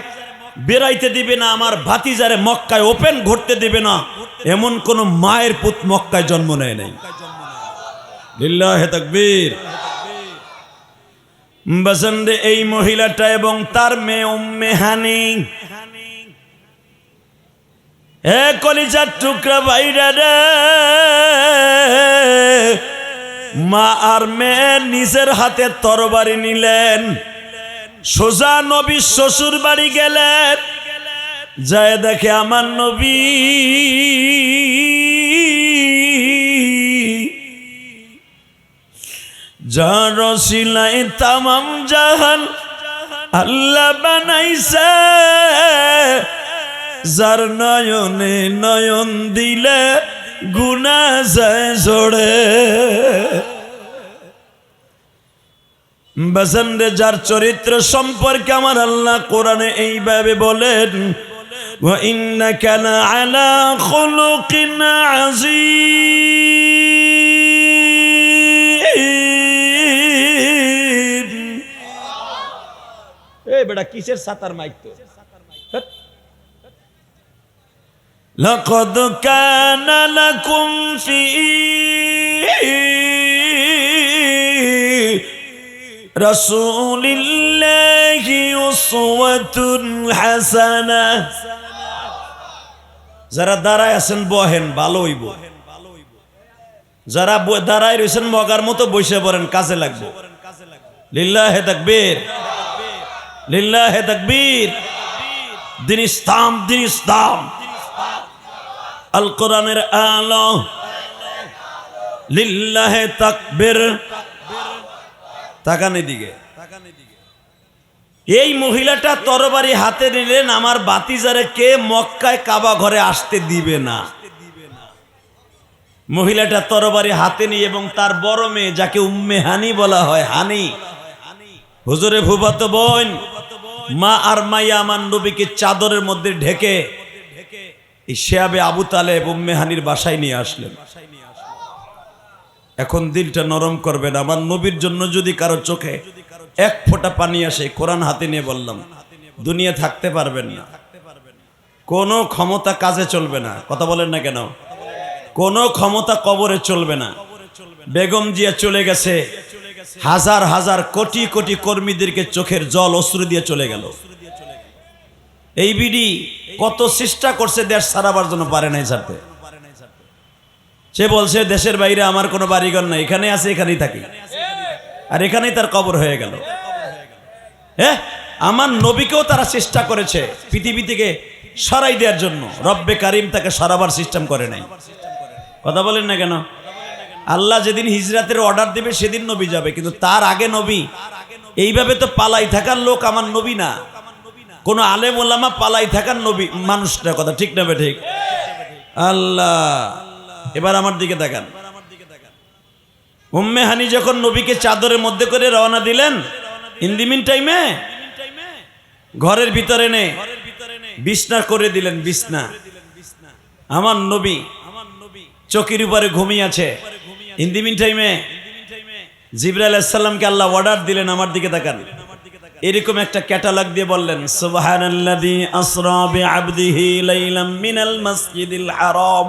বেড়াইতে দিবে না, আমার ভাতিজারে মক্কায় ওপেন ঘুরতে দিবে না। এমন কোন মায়ের পুত মক্কায় জন্ম নেয় নাই। লিল্লাহে তাকবীর। বসন্দে এই মহিলাটা এবং তার মেয়ে উম্মে হানি, এ কলিজার টুকরা ভাইরা রে, মা আর মেয়ে নিজের হাতে তরবারি নিলেন, সোজা নবীর শ্বশুর বাড়ি গেলেন। যায় দেখে আমার নবী যার রসিলায় তামাম জাহান আল্লাহ বানাইছে, যার নয়নে নয়ন দিলে গুনাহ যায় জোড়ে। বসন্দে যার চরিত্র সম্পর্কে আমার আল্লাহ কোরআনে এইভাবে বলেন, ওয়া ইন্নাকা লাআলা খুলুকিন আযীম। এই বেটা কিসের সাতার মাইক তো? লাকাদ কানা লাকুম ফি রাসূলিল্লাহি উসওয়াতুন হাসানাহ। যারা দাঁড়ায় আছেন বহেন, ভালো হইব। যারা দাঁড়ায় রয়েছেন মগার মতো বসে পড়েন, কাজে লাগবে। লিল্লাহে তাকবীর, লিল্লাহে তাকবীর। দিন ইসলাম, দিন ইসলাম, আল কোরআনের আলো। লিল্লাহে তাকবীর। তাকান এদিকে। এই মহিলাটা তরবারি হাতে নিলেন, আমার বাতিজারে কে মক্কায় কাবা ঘরে আসতে দিবে না। মহিলাটা তরবারি হাতে নিয়ে এবং তার বড় মেয়ে, যাকে উম্মে হানি বলা হয়, হানি, হুজুরে ফুফাতো বোন, মা আর মাইয়া আমার নবীকে চাদরের মধ্যে ঢেকে এই শেয়াবে আবু তালেব উম্মে হানির বাসায় নিয়ে আসলেন। এখন দিলটা নরম করবেন। আমার নবীর জন্য যদি কারো চোখে এক ফোঁটা পানি আসে, কোরআন হাতে নিয়ে বললাম, দুনিয়া থাকতে পারবেন না। কোনো ক্ষমতা কাজে চলবে না। কথা বলেন না কেন? কোনো ক্ষমতা কবরে চলবে না। বেগম জিয়া চলে গেছে, হাজার হাজার কোটি কোটি কর্মীদেরকে চোখের জল অশ্রু দিয়ে চলে গেল। এই বিডি কত চেষ্টা করছে দেশ ছাড়াবার জন্য, পারে নাই ছাড়তে। সে বলছে দেশের বাইরে আমার কোনো বাড়িঘর নাই, এখানে আছে, এখানেই থাকি, আর এখানেই তার কবর হয়ে গেল। হ্যাঁ, আমার নবীকেও তারা চেষ্টা করেছে পৃথিবী থেকে সরাই দেওয়ার জন্য। রব্বে কারিম তাকে সরাবার সিস্টেম করে নাই। কথা বলেন না কেন? আল্লাহ যেদিন হিজরাতের অর্ডার দেবে সেদিন নবী যাবে, কিন্তু তার আগে নবী। এইভাবে তো পালাই থাকার লোক আমার নবী না। কোন আলেম ওলামা পালাই থাকার নবী মানুষটা। কথা ঠিক না? ঠিক। আল্লাহ, এবার আমার দিকে তাকান। উম্মে হানি যখন নবীকে চাদরের মধ্যে করে রওনা দিলেন, ইন দি মিন টাইমে ঘরের ভিতরে নে বিছনা করে দিলেন। বিছনা, আমার নবী চকির উপরে ঘুমিয়ে আছে। ইন দি মিন টাইমে জিবরাইল আলাইহিস সালামকে আল্লাহ অর্ডার দিলেন, আমার দিকে তাকান। এরকম একটা ক্যাটালগ দিয়ে বললেন, সুবহানাল্লাযী আসরা বিআবদিহি লাইলাম মিনাল মাসজিদিল হারাম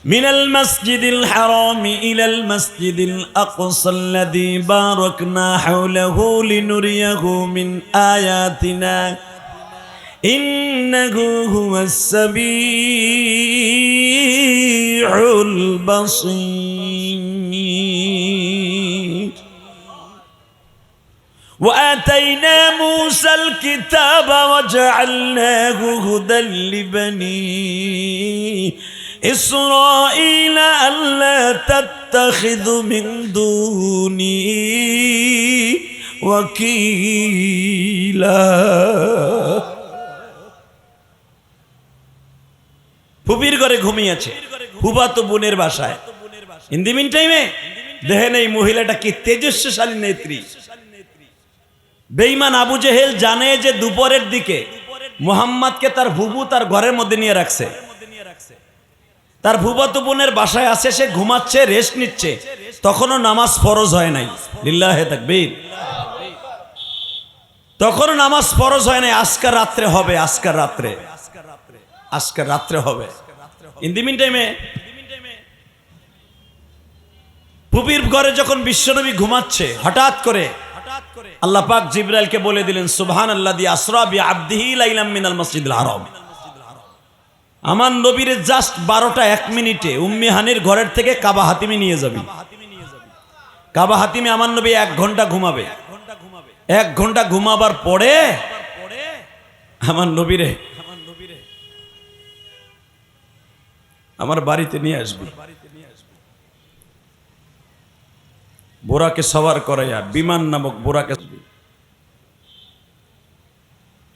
মিনাল মাসজিদিল হারাম ইলাল মাসজিদিল আকসাল্লাযী বারাকনা হাওলাহু লিনুরিয়াহু মিন আয়াতিনা ইন্নাহু হুয়াস সামিউল বাসীর। وآتينا موسى الكتاب وجعلناه هدى لبني إسرائيل ألا تتخذوا من دوني وكيلا। ফুপির ঘরে ঘুমিয়েছে, ফুফাতো বোনের বাসায়। ইন দি মিন টাইমে দেখেন এই মহিলাটা কি তেজস্বী নেত্রী। বেঈমান আবু জেহেল জানে যে দুপুরের দিকে মুহাম্মদকে তার ফুফু তার ঘরের মধ্যে নিয়ে রাখছে। তার ফুফাতো বোনের বাসায় আছে, সে ঘুমাচ্ছে, রেস্ট নিচ্ছে, তখনও নামাজ ফরজ হয় নাই। লিল্লাহে তাকবীর। তখনও নামাজ ফরজ হয় নাই। আজকের রাত্রে হবে, আজকের রাত্রে, আজকের রাত্রে হবে। ইন দি মিন টাইমে ফুপির ঘরে যখন বিশ্বনবী ঘুমাচ্ছে, হঠাৎ করে আল্লাহ পাক জিবরাইলকে বলে দিলেন, সুবহানাল্লাযী আসরা বিআবদিহি লাইলাম মিনাল মাসজিদিল হারাম। আমার নবীর জাস্ট 12টা 1 মিনিটে উম্মে হানির ঘরের থেকে কাবা হাতিমে নিয়ে যাবি। কাবা হাতিমে আমার নবী 1 ঘন্টা ঘুমাবে। 1 ঘন্টা ঘুমাবার পরে আমার নবীরে আমার বাড়িতে নিয়ে আসবি। বোরাকে সওয়ার করাইয়া বিমান নামক বোরাকে,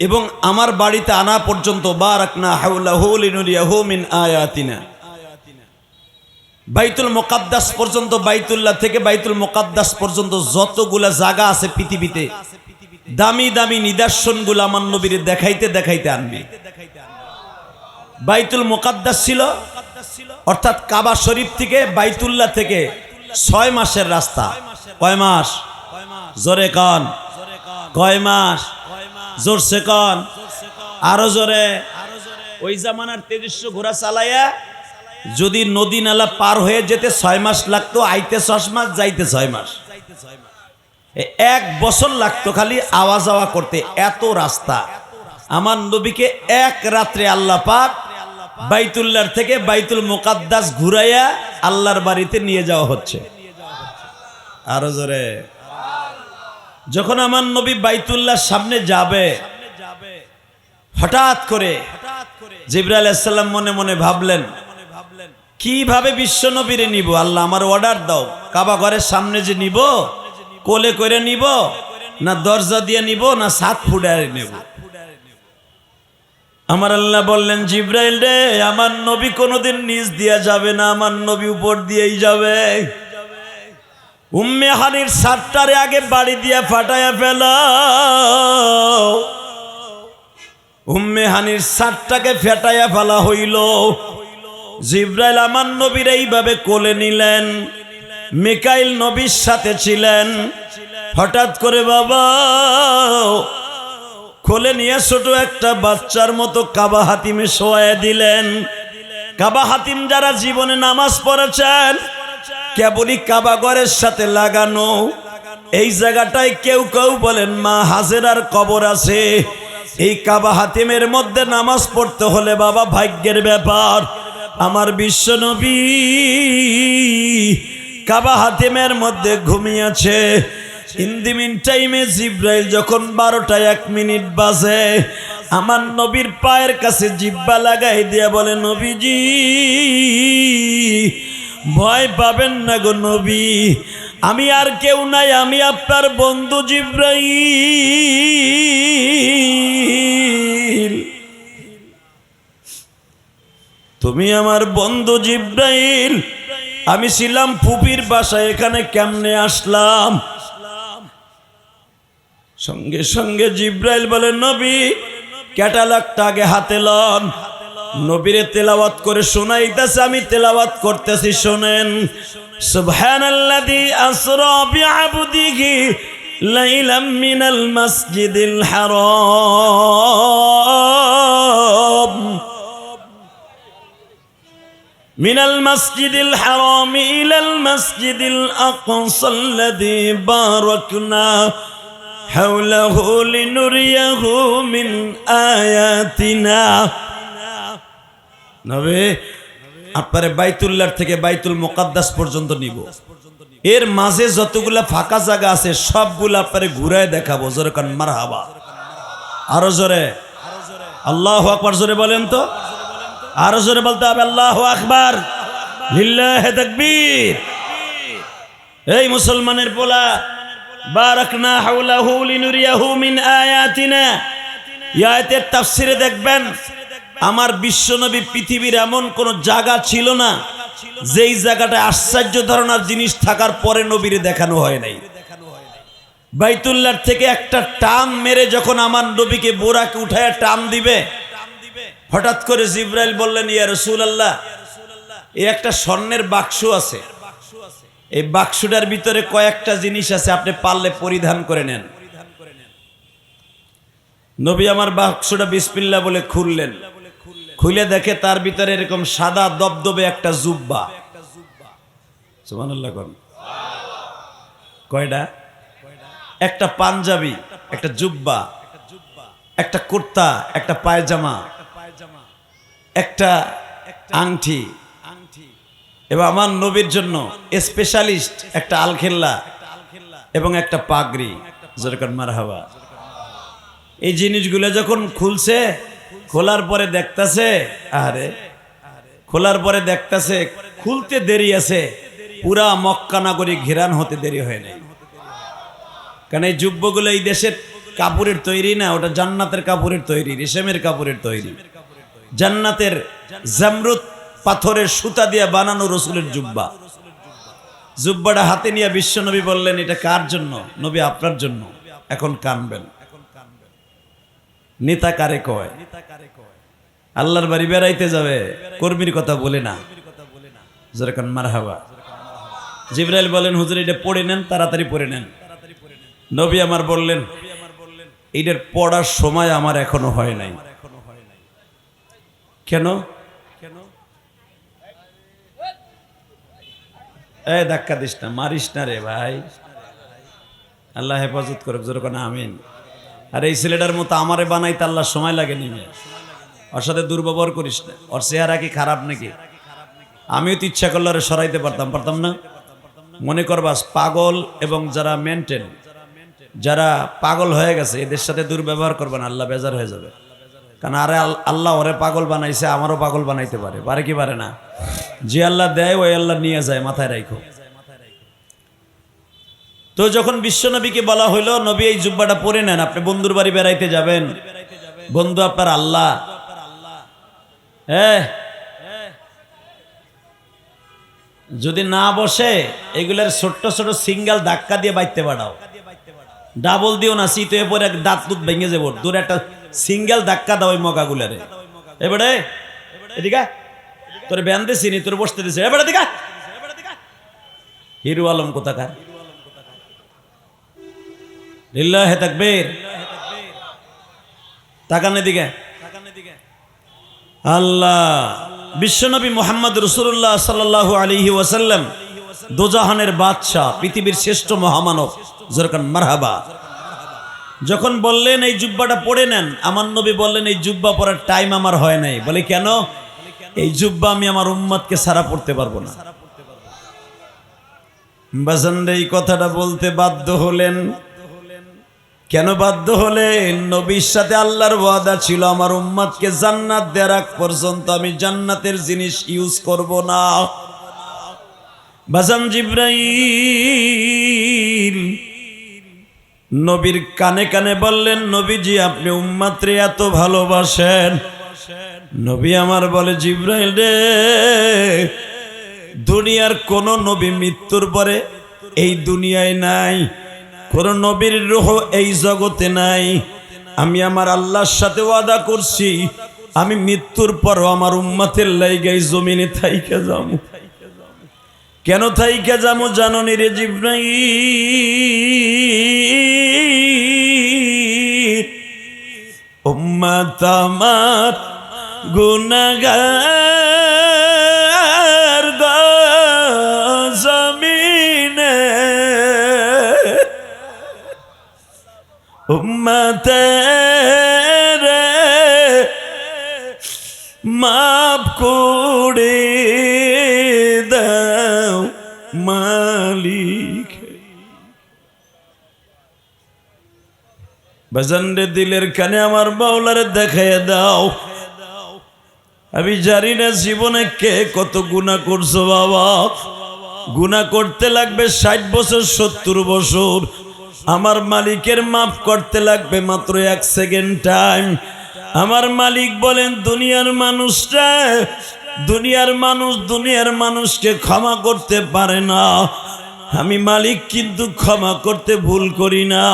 এবং আমার বাড়িতে আনা পর্যন্ত বারাকনা হাওলাহু লিনুরিয়াহু মিন আয়াতিনা, বাইতুল মুকাদ্দাস পর্যন্ত, বাইতুল্লাহ থেকে বাইতুল মুকাদ্দাস পর্যন্ত যতগুলা জায়গা আছে পৃথিবীতে, দামি দামি নিদর্শনগুলো আমার নবীর দেখাইতে দেখাইতে আনবি। বাইতুল মুকাদ্দাস ছিল, অর্থাৎ কাবা শরীফ থেকে বাইতুল্লাহ থেকে 6 মাসের রাস্তা। কয় মাস? জোরে কান। কয় মাস? জোরসে কান, আরো জোরে। ওই জামানার তেজস্ব ঘোড়া চালাইয়া যদি নদী নালা পার হয়ে যেতে 6 মাস লাগতো, আইতে 6 মাস, যাইতে 6 মাস, 1 বছর লাগতো খালি আওয়া যাওয়া করতে, এত রাস্তা। আমার নবীকে এক রাত্রে আল্লাহ পাক বাইতুল্লাহ থেকে বাইতুল মুকাদ্দাস ঘুরাইয়া আল্লাহর বাড়িতে নিয়ে যাওয়া হচ্ছে। আরো জোরে। যখন আমার নবী বাইতুল্লাহর সামনে যাবে, হঠাৎ করে জিবরাইল আলাইহিস সালাম মনে মনে ভাবলেন, কিভাবে বিশ্ব নবীরে নিব? আল্লাহ আমার অর্ডার দাও, কাবা ঘরের সামনে যে নিব, কোলে করে নিব, না দরজা দিয়ে নিব, না 7 ফুটায় নেব? আমার আল্লাহ বললেন, জিবরাইল রে, আমার নবী কোনোদিন নিচ দিয়া যাবে না, আমার নবী উপর দিয়েই যাবে। উম্মে হানির 7টারে আগে বাড়ি দিয়া ফাটায়া ফেল। উম্মে হানির 7টাকে ফেটাইয়া ফেলা হইল। জিবরাইল আমার নবীর এইভাবে কোলে নিলেন, মিকাইল নবীর সাথে ছিলেন। হঠাৎ করে বাবা কোলে নিয়ে ছোট একটা বাচ্চার মতো কাবা হাতিমে শোয়ায় দিলেন। কাবা হাতিম যারা জীবনে নামাজ পড়েছেন, কেবলই কাবা ঘরের সাথে লাগানো এই জায়গাটায় কেউ কেউ বলেন মা হাজেরার কবর আছে। এই কাবা হাতিমের মধ্যে নামাজ পড়তে হলে বাবা ভাগ্যের ব্যাপার। আমার বিশ্ব নবী কাবা হাতিমের মধ্যে ঘুমিয়েছে। ইন দি মিন টাইমে জিবরাইল যখন 12টা 1 মিনিট বাজে, আমার নবীর পায়ের কাছে জিব্বা লাগাই দিয়া বলে, নবীজি ভয় পাবেন না গো নবী, আমি আর কেউ নাই, আমি আপনার বন্ধু জিবরাইল। তুমি আমার বন্ধু জিবরাইল, আমি ছিলাম ফুপির বাসায়, এখানে কেমনে আসলাম? সঙ্গে সঙ্গে জিবরাইল বলে, নবী ক্যাটালগটা আগে হাতে লন। নবীরে তেলাওয়াত করে শোনাইতেছে, আমি তেলাওয়াত করতেছি, শোনেন। সুবহানাল্লাযী আসরা বিআবদিহি লাইলাম মিনাল মাসজিদিল হারাম মিনাল মাসজিদিল হারাম ইলাল মাসজিদিল আকসাল্লাযী বারাকনা হাওলাহু লিনুরিয়াহু মিন আয়াতিনা। নবী আপনারে বাইতুল্লাহ থেকে বাইতুল মুকাদ্দাস পর্যন্ত নিব, এর মাঝে যতগুলা ফাঁকা জায়গা আছে সবগুলা আপনারে ঘুরায় দেখাবো। জোরে কান মারহাবা। আরো জোরে আল্লাহু আকবার জোরে বলেন তো, আরো জোরে বলতে হবে আল্লাহু আকবার, লিল্লাহি তাকবীর। এই মুসলমানের পোলা, বারাকনা হাওলাহু লিনুরিয়াহু মিন আয়াতিনা। এই আয়াতের তাফসিরে দেখবেন আমার বিশ্বনবী পৃথিবীর এমন কোন জায়গা ছিল না যেই জায়গাটায় আশ্চর্য ধরনের জিনিস থাকার পরে নবীরে দেখানো হয় নাই। বাইতুল্লাহ থেকে একটা টান মেরে যখন আমার নবীকে বোরাকে উঠায় টান দিবে, হঠাৎ করে জিবরাইল বললেন, ইয়া রাসূলুল্লাহ, এই একটা স্বর্ণের বাক্স আছে, এই বাক্সটার ভিতরে কয়েকটা জিনিস আছে, আপনি পারলে পরিধান করে নেন। নবী আমার বাক্সটা বিসমিল্লাহ বলে খুললেন। খুলে দেখে তার ভিতরে এরকম সাদা দবদবে একটা জুব্বা। সুবহানাল্লাহ। কয়টা? একটা পাঞ্জাবি, একটা জুব্বা, একটা কুর্তা, একটা পায়জামা, একটা আংটি, এবং আমার নবীর জন্য স্পেশালিস্ট একটা আলখেল্লা এবং একটা পাগড়ি। যেরকম মারহাবা। এই জিনিসগুলো যখন খুলছে, খোলার পরে দেখতেছে, আরে খোলার পরে দেখতেছে খুলতে দেরি আছে, পুরা মক্কা নগরী ঘেরান হতে দেরি হয় নাই। কারণ এই জুব্বগুলো এই দেশের কাপড়ের তৈরি না, ওটা জান্নাতের কাপড়ের তৈরি, রেশমের কাপড়ের তৈরি, জান্নাতের জামরুদ পাথরের সুতা দিয়ে বানানো রসুলের জুব্বা। জুব্বাটা হাতে নিয়ে বিশ্বনবী বললেন, এটা কার জন্য? নবী আপনার জন্য। এখন কানবেন। নেতা কারে কয়? আল্লাহর বাড়ি বেড়াইতে যাবে, কর্মীর কথা বলে না। যেরকম মারহাবা। জিবরাইল বলেন, হুজুর এটা পড়ে নেন, তাড়াতাড়ি পড়ে নেন। নবী আমার বললেন, এইটার পড়ার সময় আমার এখনো হয় নাই। কেন? এই ধাক্কা দিস না, মারিস না রে ভাই, আল্লাহ হেফাজত করে, যেরকম আমিন। আর এই ছেলেটার মতো আমারে বানাইতে আল্লাহ সময় লাগেনি, ওর সাথে দুর্ব্যবহার করিস না। ওর চেহারা কি খারাপ নাকি? আমিও তো ইচ্ছা করলে ওরে সরাইতে পারতাম না। মনে করবাস পাগল এবং যারা মেন্টেন, যারা পাগল হয়ে গেছে, এদের সাথে দুর্ব্যবহার করবে না, আল্লাহ বেজার হয়ে যাবে। কারণ আরে আল্লাহ ওরে পাগল বানাইছে, আমারও পাগল বানাইতে পারে, পারে কি পারে না? যে আল্লাহ দেয় ওই আল্লাহ নিয়ে যায়, মাথায় রাখো। তো যখন বিশ্বনবীকে বলা হইলো নবী এই জুব্বাটা পরে নেন, আপনি বন্ধুর বাড়ি বেড়াইতে যাবেন, বন্ধু আপনার আল্লাহ, যদি না বসে এগুলোর ছোট্ট ছোট সিঙ্গেল ধাক্কা দিয়ে বাইতে পাঠাও, ডাবল দিও না, শীত হয়ে পরে দাঁত দুধ ভেঙে যাবো, দূরে একটা সিঙ্গেল ধাক্কা দাও ওই মগাগুলারে। এবারে এদিকে তোর ব্যান দিছি নি, তোর বসতে দিছে, এবারে দিকা হিরু আলম কোথাকার, লিল্লাহে তাকবীর, তাকান এদিকে। আল্লাহ বিশ্বনবী মুহাম্মদ রাসূলুল্লাহ সাল্লাল্লাহু আলাইহি ওয়াসাল্লাম দোজাহানের বাদশা, পৃথিবীর শ্রেষ্ঠ মহামানব, যেরকম মারহাবা, যখন বললেন এই জুব্বাটা পরে নেন, আমার নবী বললেন এই জুব্বা পরার টাইম আমার হয় নাই। বলে কেন? এই জুব্বা আমি আমার উম্মতকে সারা পড়তে পারবো না। বাজানরে এই কথাটা বলতে বাধ্য হলেন। কেন বাধ্য হলেন? নবীর সাথে আল্লাহর ওয়াদা ছিল, আমার উম্মতকে জান্নাত দেওয়ার আগ পর্যন্ত আমি জান্নাতের জিনিস ইউজ করব না। বাজান জিবরাইল নবীর কানে কানে বললেন, নবীজি আপনি উম্মতরে এত ভালোবাসেন। নবী আমার বলে, জিবরাইল রে, দুনিয়ার কোন নবী মৃত্যুর পরে এই দুনিয়ায় নাই, কোন নবীর রূহ এই জগতে নাই। আমি আমার আল্লাহর সাথে ওয়াদা করছি, আমি মৃত্যুর পরও আমার উম্মতের লাইগাই জমিনে থাইকা যাবো। কেন থাইকা যাবো জানোনি রে জিবরাইল? উম্মত আমার গুনাহগার জমিনে, উম্মতের মাফ করে দাও মালিক। বাজানরে দিলের কানে আমার বাউলারে দেখাইয়া দাও। আমি জানি না জীবনে কে কত গুনাহ করছো বাবা, গুনাহ করতে লাগবে 60 বছর 70 বছর, আমার মালিকের মাফ করতে লাগবে মাত্র 1 সেকেন্ড টাইম। আমার মালিক বলেন, দুনিয়ার মানুষকে ক্ষমা করতে পারে না, আমি মালিক কিন্তু ক্ষমা করতে ভুল করি না।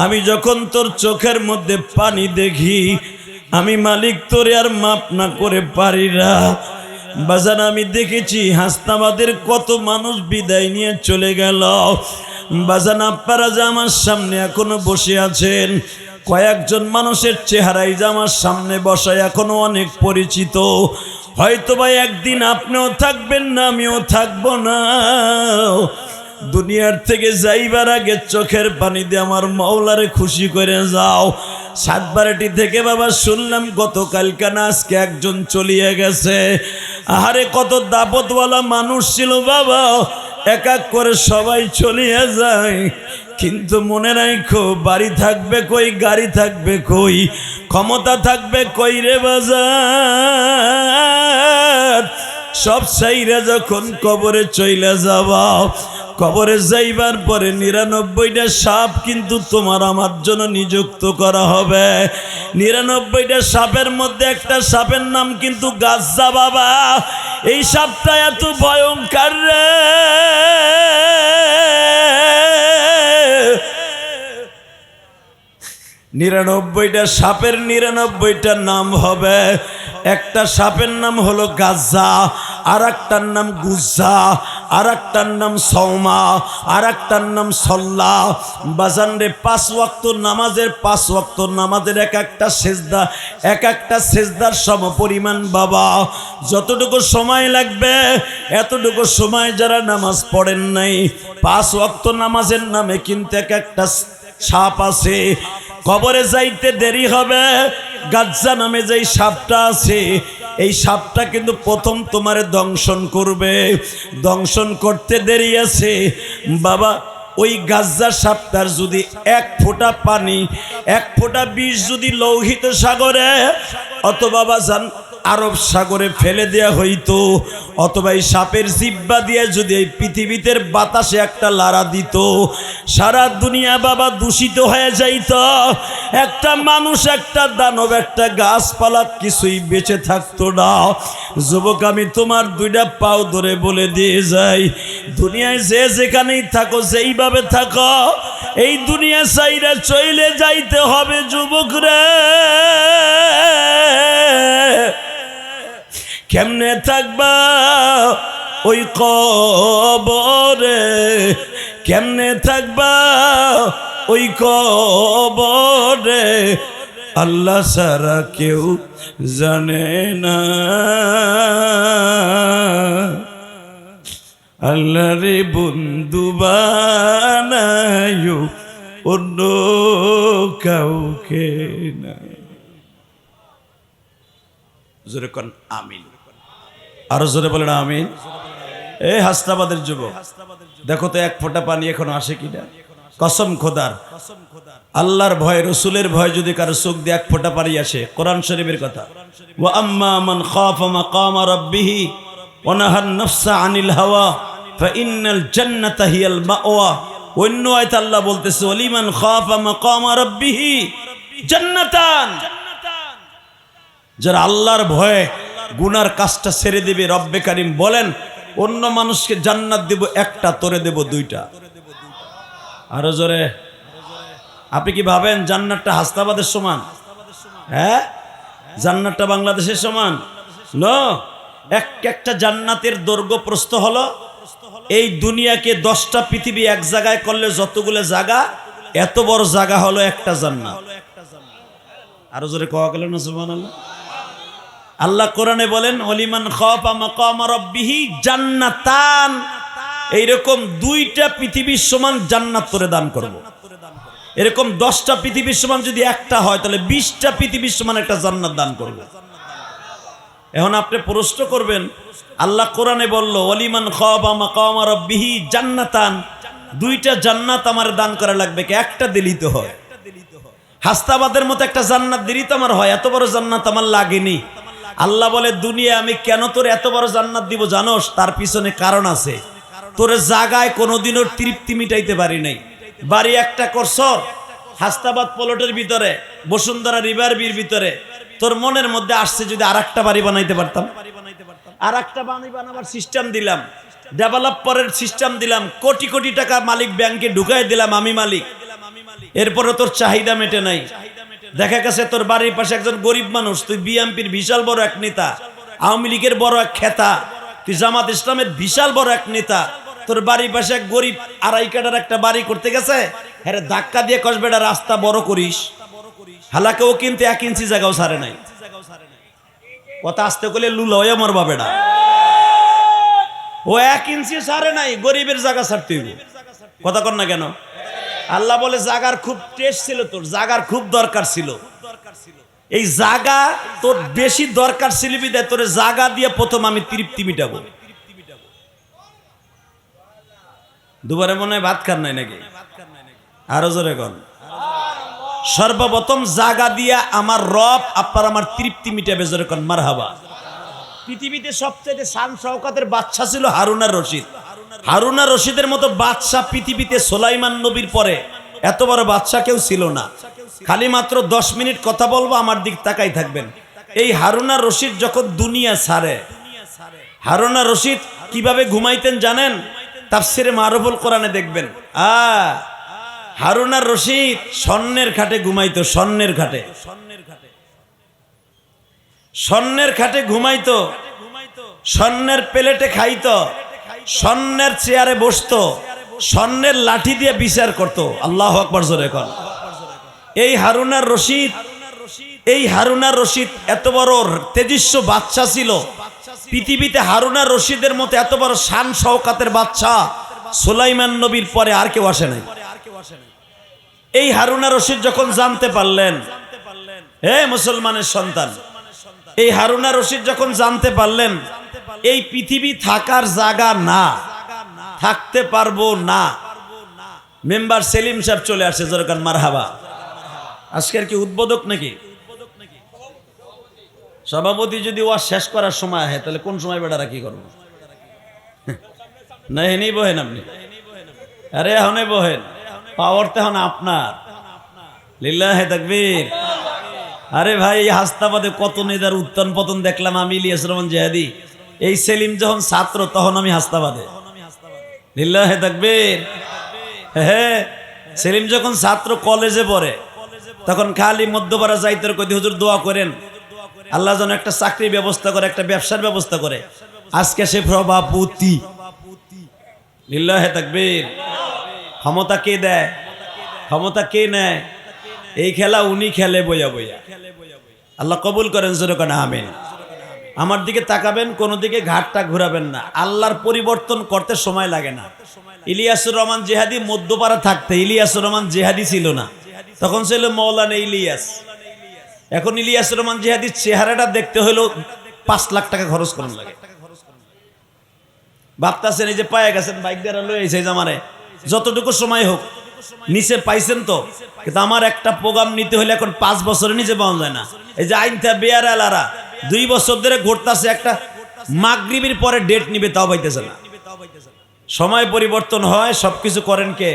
আমি যখন তোর চোখের মধ্যে পানি দেখি, আমি মালিক তোরে আর মাফ না করে পারি না। বাজান আমি দেখেছি হাসনাবাদের কত মানুষ বিদায় নিয়ে চলে গেল। বাজান আপনারা যে আমার সামনে এখনো বসে আছেন, কয়েকজন মানুষের চেহারাই যে আমার সামনে বসায় এখনো অনেক পরিচিত। হয়তো বা একদিন আপনিও থাকবেন না, আমিও থাকবো না। দুনিয়ার থেকে যাইবার আগে চোখের পানি দিয়ে আমার মাওলারে খুশি করে যাও। সাতবারাটি থেকে বাবা শুনলাম গতকালকে না আজকে একজন চলিয়ে গেছে। আহারে কত দাপতওয়ালা মানুষ ছিল বাবা, এক এক করে সবাই চলিয়ে যায়। কিন্তু মনে রাখো, বাড়ি থাকবে কই, গাড়ি থাকবে কই, ক্ষমতা থাকবে কই রে বাজার। সব সাইরা যখন কবরে চইলা যাবা, কবরে যাইবার পরে 99টা সাপ কিন্তু তোমার আমার জন্য নিযুক্ত করা হবে। 99টা সাপের মধ্যে একটা সাপের নাম কিন্তু গাজ্জা বাবা। এই সাপটা এত ভয়ঙ্কর রে, 99টা সাপের 99টা নাম হবে। একটা সাপের নাম হলো গাজ্জা, আর একটার নাম গুজ্জা, আর একটার নাম সৌমা, আর একটার নাম সল্লা। বাজান রে, 5 ওয়াক্ত নামাজের 5 ওয়াক্ত নামাজের এক একটা সেজদা, এক একটা সেজদার সমপরিমাণ বাবা। যতটুকু সময় লাগবে এতটুকু সময় যারা নামাজ পড়েন নাই, 5 ওয়াক্ত নামাজের নামে কিন্তু এক একটা সাপ আছে। কবরে যাইতে দেরি হবে, গাজ্জা নামে যেই সাপটা আছে, এই সাপটা কিন্তু প্রথম তোমারে দংশন করবে। দংশন করতে দেরি আছে বাবা। ওই গাজ্জা সাপটার যদি 1 ফোঁটা পানি, 1 ফোঁটা বিষ যদি লৌহিত সাগরে অথবা বাজান আরব সাগরে ফেলে দেয়া হইতো, অথবা এই সাপের জিহ্বা দিয়ে যদি এই পৃথিবীতে বাতাসে একটা লাড়া দিত, সারা দুনিয়া বাবা দূষিত হয়ে যাইত। একটা মানুষ, একটা দানব, একটা গাছপালা কিছুই বেঁচে থাকতো না। যুবক, আমি তোমার 2টা পাও ধরে বলে দিয়ে যাই, দুনিয়ায় যে যেখানেই থাকো, যেইভাবে থাকো, এই দুনিয়া চাইরা চলে যাইতে হবে যুবক রে। কেমনে থাকবা ওই কবরে, কেমনে থাকবা ওই কবরে, আল্লাহ ছাড়া কেউ জানে না। আল্লাহ রে বন্ধু বানায়ো অন্য কাউকে না। জোরে কোন আমিন, আরো জোরে বলেন আমিন। এই হাসনাবাদের যুবক, দেখো তো 1 ফোঁটা পানি এখনো আসে কিনা। কসম খোদার, আল্লাহর ভয়, রসুলের ভয় যদি কারো চোখ দিয়ে 1 ফোঁটা পানি আসে, কোরআন শরীফের কথা, ওয়া আম্মা মান খাফা মাকামা রাব্বিহি ওয়া নাহান নাফসা আনিল হাওয়া ফাইন্নাল জান্নাতা হিয়াল মাওয়া। অন্য আয়াতে আল্লাহ বলতেছে, ওয়ালিমান খাফা মাকামা রাব্বিহি জান্নাতান, যারা আল্লাহর ভয়ে গুনার কাজটা ছেড়ে দিবে, রব্বে কারিম বলেন অন্য মানুষকে জান্নাত দেব 1টা, তোরে দেব 2টা। আরো জোরে। আপনি কি ভাবেন জান্নাতটা হাসনাবাদের সমান? হ্যাঁ, জান্নাতটা বাংলাদেশের সমান নো। একটা জান্নাতের দৈর্ঘ্য প্রস্থ হলো, এই দুনিয়াকে 10টা পৃথিবী এক জায়গায় করলে যতগুলো জায়গা, এত বড় জায়গা হলো একটা জান্নাত। আরো জোরে কোয়া গেল না সুবহানাল্লাহ। আল্লাহ কোরআনে বলেন, ওয়ালিমান খাফা মাকামা রাব্বিহি জান্নাতান, এইরকম 2টা পৃথিবীর সমান জান্নাত তোরে দান করব। এরকম 10টা পৃথিবীর সমান যদি একটা হয়, তাহলে 20টা পৃথিবীর সমান একটা জান্নাত দান করব। এখন আপনি প্রশ্ন করবেন, আল্লাহ কোরআনে বলল ওয়ালিমান খাফা মাকামা রাব্বিহি জান্নাতান, 2টা জান্নাত আমার দান করা লাগবে, কি একটা দিলেই তো হয়। হাসনাবাদের মতো একটা জান্নাত দিলেই তো আমার হয়, এত বড় জান্নাত আমার লাগেনি। আল্লাহ বলে, দুনিয়া আমি কেন তোর এত বড় জান্নাত দিব জানোস? তার পিছনে কারণ আছে। তোর জায়গায় কোনোদিনও তৃপ্তি মিটাইতে পারি নাই। বাড়ি একটা করছ হাসনাবাদ প্লটের ভিতরে, বসুন্ধরা রিভার বির ভিতরে, তোর মনের মধ্যে আসছে যদি আরেকটা বাড়ি বানাইতে পারতাম, আরেকটা বাড়ি বানাবার সিস্টেম দিলাম, ডেভেলপারের সিস্টেম দিলাম, কোটি কোটি টাকা মালিক ব্যাংকে ঢুকাই দিলাম, আমি মালিক, এরপরে তোর চাহিদা মেটে নাই। দেখা গেছে তোর বাড়ির পাশে একজন গরিব মানুষ, তুই বিএনপির বিশাল বড় এক নেতা, আওয়ামী লীগের বড় এক খেতা, তুই জামাত ইসলামের বিশাল বড় এক নেতা, তোর বাড়ির পাশে এক গরিব 2.5 কাঠার একটা বাড়ি করতে গেছে, হ্যাঁ ধাক্কা দিয়ে কসবেটা রাস্তা বড় করিস, হালাকে ও কিন্তু 1 ইঞ্চি জায়গাও ছাড়ে নাই। কথা আসতে করলে লুলা হয়ে মরবা বেড়া, ও 1 ইঞ্চি ছাড়ে নাই, গরিবের জায়গা ছাড়তে হইব। কথা কর না কেন? আল্লাহ বলে জাগার খুব টেস্ট ছিল, তোর জাগার খুব দরকার ছিল, এই জাগা তোর বেশি দরকার ছিল বিদায় তোর জাগা দিয়ে প্রথম আমি তৃপ্তি মিটাবো। দুবারে মনে হয় ভাত খান নাই নাকি? আরো জোরে কর। সর্বপ্রথম জাগা দিয়া আমার রব আপনার আমার তৃপ্তি মিটাবে, জোরে কর মারহাবা। পৃথিবীতে সবচেয়ে শান শওকতের বাদশা ছিল হারুন আর রশিদ। হারুন আর রশিদের মতো বাদশা পৃথিবীতে সুলাইমান নবীর পরে এত বড় বাদশা কেউ ছিল না। খালি মাত্র 10 মিনিট কথা বলবো, আমার দিক তাকাই থাকবেন। এই হারুন আর রশিদ যখন দুনিয়া ছাড়ে, হারুন আর রশিদ কিভাবে ঘুমাইতেন জানেন? তাফসিরে মারুফুল কোরআনে দেখবেন, হারুন আর রশিদ স্বর্ণের খাটে ঘুমাইতো, স্বর্ণের খাটে, স্বর্ণের খাটে ঘুমাইতো, স্বর্ণের প্লেটে খাইতো, স্বর্ণের চেয়ারে বসতো, স্বর্ণের লাঠি দিয়ে বিচার করত। আল্লাহু আকবার জোরে কর। এই হারুনার রশিদ এত বড় তেজস্ব বাদশা ছিল। পৃথিবীতে হারুনার রশিদের মতো এত বড় শান শওকাতের বাদশা সুলাইমান নবীর পরে আর কেউ আসে নাই। এই হারুনার রশিদ যখন জানতে পারলেন, হে মুসলমানের সন্তান, এই হারুনার রশিদ যখন জানতে পারলেন এই পৃথিবী থাকার জায়গা না, থাকতে পারবো না, মেম্বার সেলিম সাহেব চলে আসে, জোরকান মারহাবা। আজকের কি উদ্বোধক নাকি সভাপতি? যদি ওয়াজ শেষ করার সময় হয় তাহলে কোন সময় বেটারা কি করবো? না হেনি বহেন আপনি, আরে হনে বহেন, পাওয়ারতে হন আপনার। লিল্লাহে তাকবীর। আরে ভাই, এই হাস্তাবাদে কত নেতার উত্থান পতন দেখলাম আমি, ইলিয়াস রহমান জিহাদি। এই সেলিম যখন ছাত্র তখন আমি হাস্তাবাদে। লিল্লাহে তাকবীর। হ্যাঁ, সেলিম যখন ছাত্র কলেজে পড়ে তখন খালি মধ্যপাড়া যাইতে কইতে, হুজুর দোয়া করেন আল্লাহ যেন একটা চাকরির ব্যবস্থা করে, একটা ব্যবসার ব্যবস্থা করে। আজকে সে সভাপতি। লিল্লাহে তাকবীর। ক্ষমতা কে দেয়? ক্ষমতা কে নেয়? এই খেলা উনি খেলে বইয়া বইয়া। আল্লাহ কবুল করেন, জোরে কোন আমিন। আমার দিকে তাকাবেন, কোনো দিকে ঘাটটা ঘুরাবেন না। আল্লাহর পরিবর্তন করতে সময় লাগে না। ইলিয়াসুর রহমান জিহাদি মধ্যপাড়া থাকতে ইলিয়াসুর রহমান জিহাদি ছিল না, তখন ছিল মৌলানা ইলিয়াস। এখন ইলিয়াসুর রহমান জিহাদির চেহারাটা দেখতে হইলো 5 লাখ টাকা খরচ করার লাগে। ভাবতাছেন এই যে পায়ে গেছেন, বাইক দ্বারা লয়ে এসে আমারে যতটুকু সময় হোক নিচে পাইছেন তো, কিন্তু আমার একটা প্রোগ্রাম নিতে হলে এখন 5 বছরের নিচে পাওয়া যায় না। এই যে আইনটা বেয়ারালারা 2 বছর ধরে ঘুরতেছে, একটা মাগরিবের পরে ডেট নিবে তাও পাইতেছে না। সময় পরিবর্তন হয়, সবকিছু করেন কে?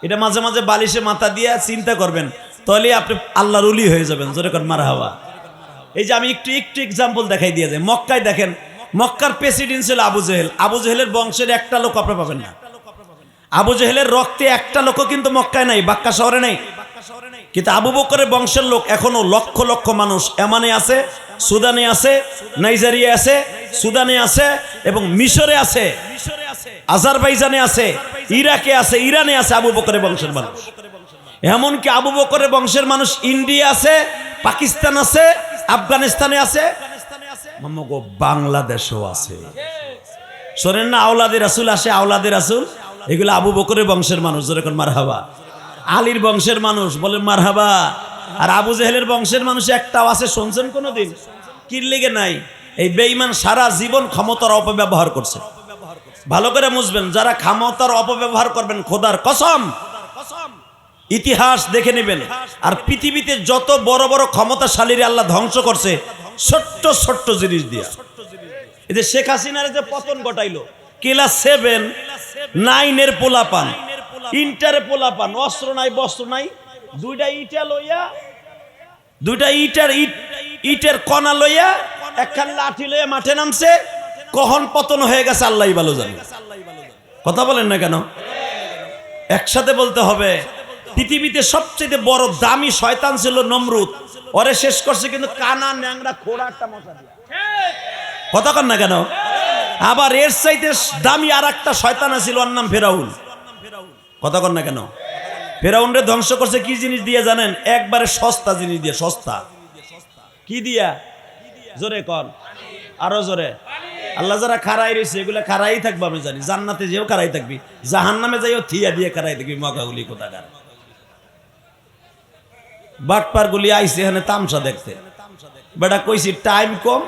এটা মাঝে মাঝে বালিশে মাথা দিয়ে চিন্তা করবেন, তাহলে আপনি আল্লাহর ওলি হয়ে যাবেন। জোরে কোন মারহাবা। এই যে আমি একটু এক্সাম্পল দেখাই দিয়ে যাই। মক্কায় দেখেন, মক্কার প্রেসিডেন্ট ছিল আবু জেহেল। আবু জেহেলের বংশের একটা লোক আপনি পাবেন না। আবু জেহেলের রক্তে একটা লোক কিন্তু মক্কায় নাই, বাক্কা শহরে নেই। কিন্তু আবু বকরের বংশের লোক এখনো লক্ষ লক্ষ মানুষ এমানে আছে, সুদানে আছে, নাইজেরিয়া আছে, সুদানে আছে এবং মিশরে আছে, আজারবাইজানে আছে, ইরাকে আছে, ইরানে আছে আবু বকরের বংশের মানুষ। এমনকি আবু বকরের বংশের মানুষ ইন্ডিয়া আছে, পাকিস্তান আছে, আফগানিস্তানে আছে, বাংলাদেশও আছে। শোনেন না, আওলাদের রাসূল আসে, আওলাদের রাসূল, এগুলো আবু বকরের বংশের মানুষ। যেরকম মারহাবা। আলীর বংশের মানুষ বলেন মারহাবা। আর আবু জেহেলের বংশের মানুষ একটাও আছে শুনছেন কোনোদিন? কি লেগে নাই? এই বেঈমান সারা জীবন ক্ষমতার অপব্যবহার করছে। ভালো করে বুঝবেন, যারা ক্ষমতার অপব্যবহার করবেন, খোদার কসম ইতিহাস দেখে নেবেন। আর পৃথিবীতে যত বড় বড় ক্ষমতাশালীরা আল্লাহ ধ্বংস করছে ছোট্ট ছোট্ট জিনিস দিয়া। এই যে শেখ হাসিনার যে পতন ঘটাইলো, ক্লাস 7, 9 এর পোলাপান, ইন্টারে পোলাপান, অস্ত্র নাই বস্ত্র নাই, দুইটা ইটের কণা লইয়া একখান লাঠি লইয়া মাঠে নামছে। কখন পতন হয়ে গেছে আল্লাহই ভালো জানে। কথা বলেন না কেন? একসাথে বলতে হবে। পৃথিবীতে সবচেয়ে বড় দামি শয়তান ছিল নমরুদ, ওরে শেষ করছে কিন্তু কানা ন্যাংরা খোড়া একটা মশা দিয়া। কথা কন না কেন? আবার এর চাইতে দামি আর একটা শয়তান ছিল, ওর নাম ফেরাউন। কথা কন না কেন? ফেরাউনরে ধ্বংস করছে কি জিনিস দিয়ে জানেন? একবারে সস্তা জিনিস দিয়ে। সস্তা কি দিয়া? জোরে কন, আরো জোরে। আল্লাহ যারা খারাই রয়েছে এগুলা খারাই থাকবে, আমি জানি। জান্নাতে যেও খারাই থাকবি, জাহান্নামে যাইও থিয়া দিয়ে খারাই থাকবি। মগাগুলি কোথাকার বাটপার গুলি আইসে এখানে তামসা দেখতে। বেটা কইছি টাইম কম,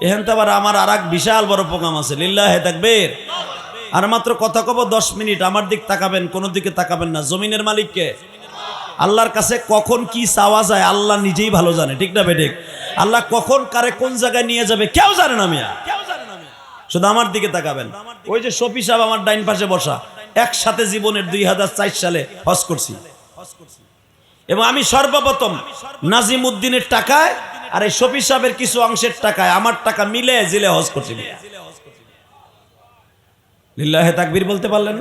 এখান তো আবার আমার আর এক বিশাল বড় প্রোগ্রাম আছে। লিল্লাহে তাকবীর। আর মাত্র কথা কব 10 মিনিট। আমার দিক তাকাবেন, কোনো দিকে তাকাবেন না। জমিনের মালিককে, আল্লাহর কাছে কখন কি চাওয়া যায় আল্লাহ নিজেই ভালো জানে, ঠিক না বেঠিক? আল্লাহ কখন কারে কোন জায়গায় নিয়ে যাবে কেউ জানে না মিয়া। শুধু আমার দিকে তাকাবেন। ওই যে শফি সাহেব আমার ডাইন পাশে বসা, একসাথে জীবনের 2004 সালে হজ করছি। এবং আমি সর্বপ্রথম নাজিম উদ্দিনের টাকায় আর এই শফি সাহেবের কিছু অংশের টাকায়, আমার টাকা মিলে জিলে হজ করছি। লিল্লাহে তাকবীর বলতে পারলেন?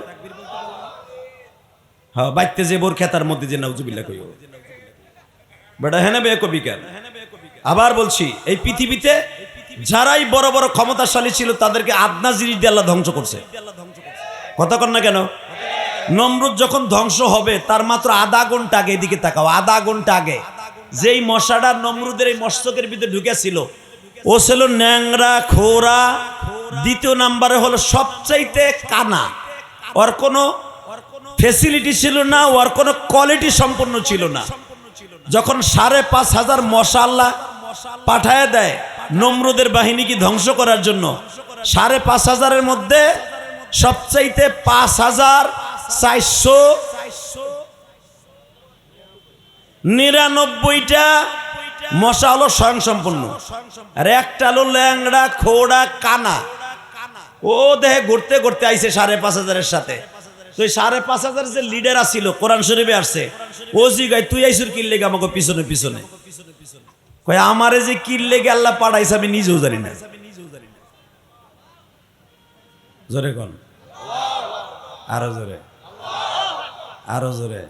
হ্যাঁ, বাইতে যে বোর খেতার মধ্যে যে নাউজুবিল্লাহ কইও বেটা হেনে বে কবি কেন? আবার বলছি, এই পৃথিবীতে যারাই বড় বড় ক্ষমতাশালী ছিল তাদেরকে আদনা জিনিস দিয়ে আল্লাহ ধ্বংস করছে। কথা কন না কেন? নমরুদ যখন ধ্বংস হবে তার মাত্র আধা ঘন্টা আগে, এদিকে তাকাও, আধা ঘন্টা আগে যেই মশাটা নমরুদের এই মস্তকের ভিতরে ঢুকেছিল ও ছিল ন্যাংরা খোরা, দ্বিতীয় নাম্বারে হলো সবচাইতে কানা, ওর কোনো ফেসিলিটি ছিল না, ওর কোনো কোয়ালিটি সম্পন্ন ছিল না। যখন 5,500 মশা আল্লাহ পাঠায় দেয় নমরুদের বাহিনীকে ধ্বংস করার জন্য, 5,500-এর মধ্যে সবচাইতে 5,499টা মশা হলো স্বয়ংসম্পন্ন, আর একটা হলো ল্যাংড়া খোড়া কানা। ও দেহে ঘুরতে ঘুরতে আইছে 5,500-এর সাথে। তো 5,500 যে লিডার আছিল কোরআন শরীফে আসছে, ও জিগাই তুই আইসুর কিল লেগে আমাকে পিছনে পিছনে কয় আমারে যে কিল লেগে আল্লাহ পাঠাইছে আমি নিজেও জানি না। জোরে কোন, আরো জোরে, আরো জোরে।